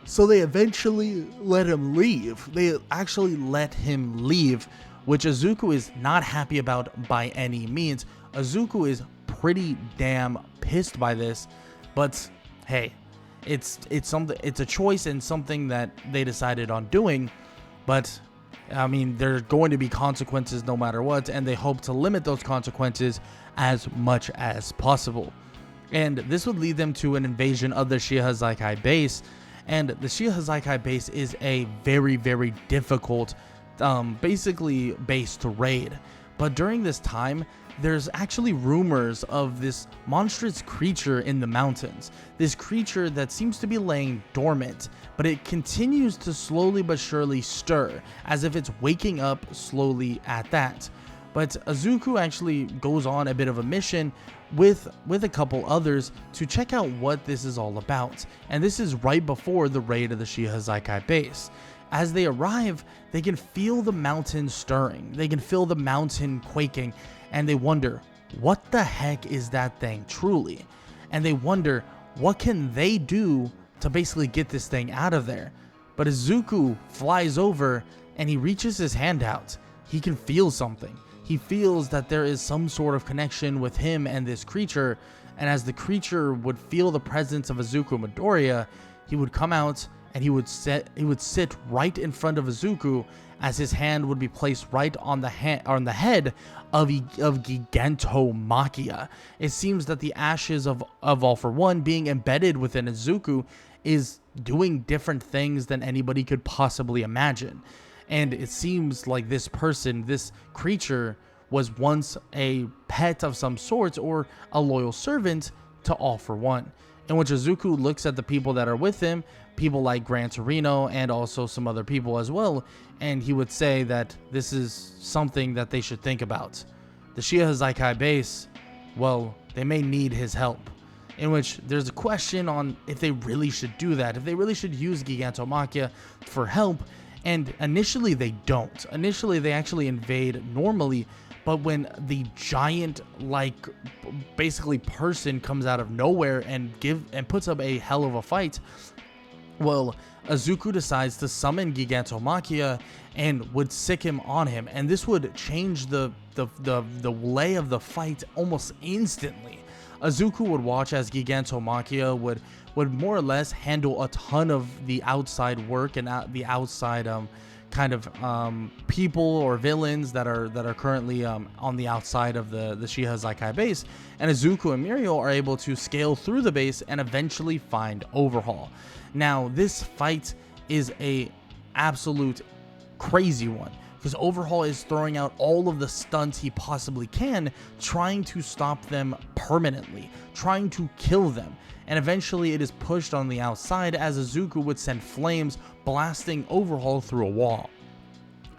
So they eventually let him leave. They actually let him leave, which Izuku is not happy about by any means. Izuku is pretty damn pissed by this, but hey, it's a choice and something that they decided on doing. But I mean, there's going to be consequences no matter what, and they hope to limit those consequences as much as possible. And this would lead them to an invasion of the Shihazaikai base. And the Shihazaikai base is a very, very difficult, basically base to raid. But during this time, there's actually rumors of this monstrous creature in the mountains. This creature that seems to be laying dormant, but it continues to slowly but surely stir, as if it's waking up slowly at that. But Izuku actually goes on a bit of a mission with a couple others to check out what this is all about. And this is right before the raid of the Shihazaikai base. As they arrive, they can feel the mountain stirring. They can feel the mountain quaking, and they wonder, what the heck is that thing truly? And they wonder, what can they do to basically get this thing out of there? But Izuku flies over and he reaches his hand out. He can feel something. He feels that there is some sort of connection with him and this creature, and as the creature would feel the presence of Izuku Midoriya, he would come out and he would sit right in front of Izuku, as his hand would be placed right on the head of Gigantomachia. It seems that the ashes of All For One being embedded within Izuku is doing different things than anybody could possibly imagine. And it seems like this person, this creature, was once a pet of some sort or a loyal servant to All For One. In which Izuku looks at the people that are with him, people like Gran Torino and also some other people as well, and he would say that this is something that they should think about. The Shihazaikai base, well, they may need his help. In which there's a question on if they really should do that, if they really should use Gigantomachia for help, and initially they don't. Initially they actually invade normally, but when the giant, like, basically person comes out of nowhere and puts up a hell of a fight, well, Izuku decides to summon Gigantomachia and would sick him on him, and this would change the lay of the fight almost instantly. Izuku would watch as Gigantomachia would more or less handle a ton of the outside work and the outside kind of people or villains that are currently on the outside of the Shihazaikai base, and Izuku and Mirio are able to scale through the base and eventually find Overhaul. Now, this fight is a absolute crazy one, because Overhaul is throwing out all of the stunts he possibly can, trying to stop them permanently, trying to kill them. And eventually it is pushed on the outside as Izuku would send flames blasting Overhaul through a wall.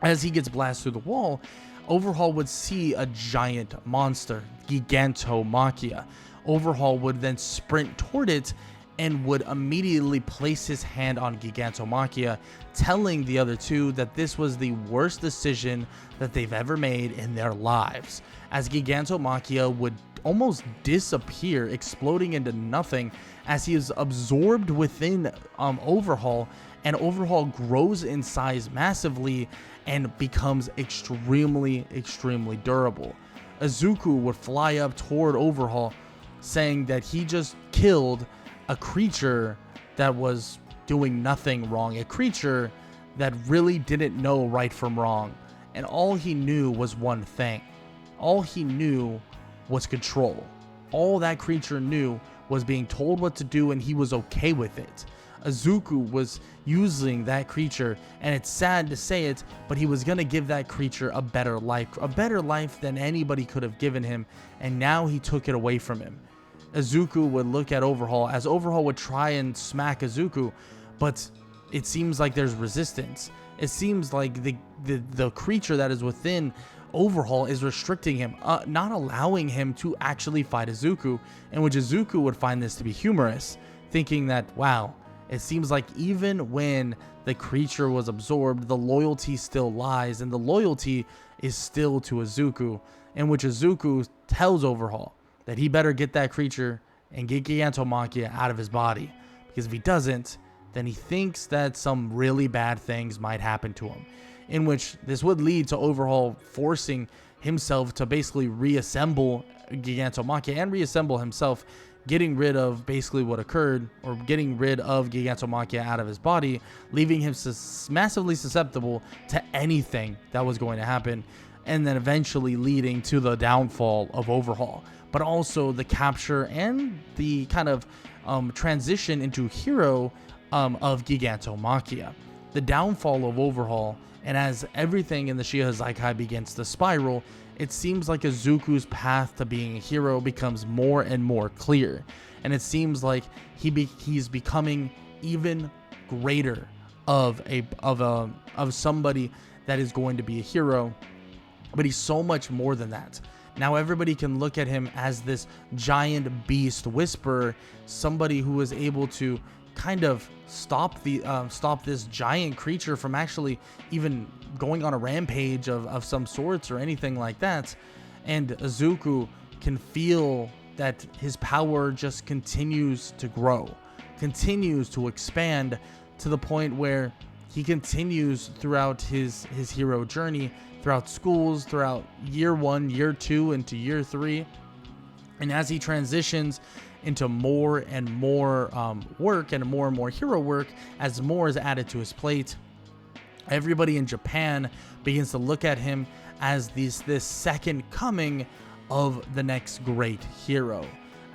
As he gets blasted through the wall, Overhaul would see a giant monster, Gigantomachia. Overhaul would then sprint toward it and would immediately place his hand on Gigantomachia, telling the other two that this was the worst decision that they've ever made in their lives, as Gigantomachia would almost disappear, exploding into nothing as he is absorbed within Overhaul, and Overhaul grows in size massively and becomes extremely durable. Izuku would fly up toward Overhaul, saying that he just killed a creature that was doing nothing wrong, a creature that really didn't know right from wrong, and all he knew was one thing. All he knew was control. All that creature knew was being told what to do, and he was okay with it. Izuku was using that creature, and it's sad to say it, but he was going to give that creature a better life than anybody could have given him, and now he took it away from him. Izuku would look at Overhaul as Overhaul would try and smack Izuku, but it seems like there's resistance. It seems like the creature that is within Overhaul is restricting him, not allowing him to actually fight Izuku, in which Izuku would find this to be humorous, thinking that, wow, it seems like even when the creature was absorbed, the loyalty still lies, and the loyalty is still to Izuku, in which Izuku tells Overhaul that he better get that creature and get Gigantomachia out of his body, because if he doesn't, then he thinks that some really bad things might happen to him, in which this would lead to Overhaul forcing himself to basically reassemble Gigantomachia and reassemble himself, getting rid of basically what occurred, or getting rid of Gigantomachia out of his body, leaving him massively susceptible to anything that was going to happen, and then eventually leading to the downfall of Overhaul, but also the capture and the kind of transition into hero of Gigantomachia. The downfall of Overhaul, and as everything in the Shihazaikai begins to spiral, it seems like Izuku's path to being a hero becomes more and more clear, and it seems like he's becoming even greater of somebody that is going to be a hero, but he's so much more than that. Now everybody can look at him as this giant beast whisperer, somebody who is able to kind of stop this giant creature from actually even going on a rampage of some sorts or anything like that. And Izuku can feel that his power just continues to grow, continues to expand, to the point where he continues throughout his hero journey, throughout schools, throughout year 1, year 2, into year 3. And as he transitions into more and more work and more hero work, as more is added to his plate, everybody in Japan begins to look at him as this second coming of the next great hero.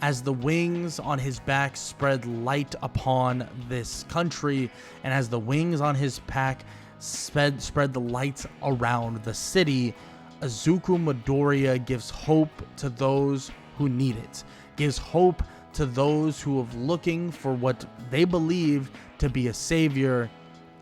As the wings on his back spread light upon this country, and as the wings on his back spread the light around the city, Izuku Midoriya gives hope to those who need it, gives hope to those who are looking for what they believe to be a savior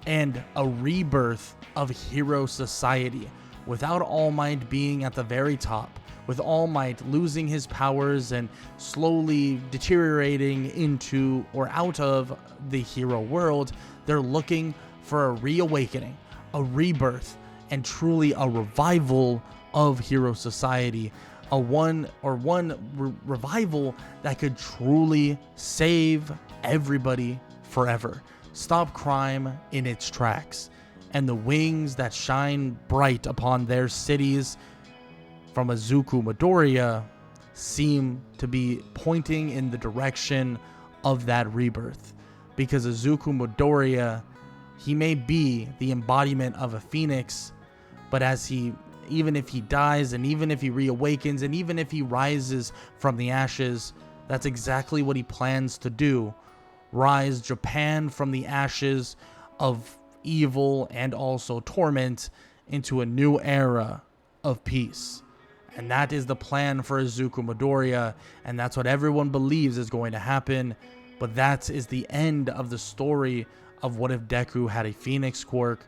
and a rebirth of hero society, without All Might being at the very top, with All Might losing his powers and slowly deteriorating into or out of the hero world. They're looking for a reawakening, a rebirth, and truly a revival of hero society, revival that could truly save everybody forever, stop crime in its tracks, and the wings that shine bright upon their cities from Izuku Midoriya seem to be pointing in the direction of that rebirth. Because Izuku Midoriya, he may be the embodiment of a phoenix, but even if he dies, and even if he reawakens, and even if he rises from the ashes, that's exactly what he plans to do. Rise Japan from the ashes of evil and also torment into a new era of peace. And that is the plan for Izuku Midoriya, and that's what everyone believes is going to happen. But that is the end of the story of What If Deku Had a Phoenix Quirk.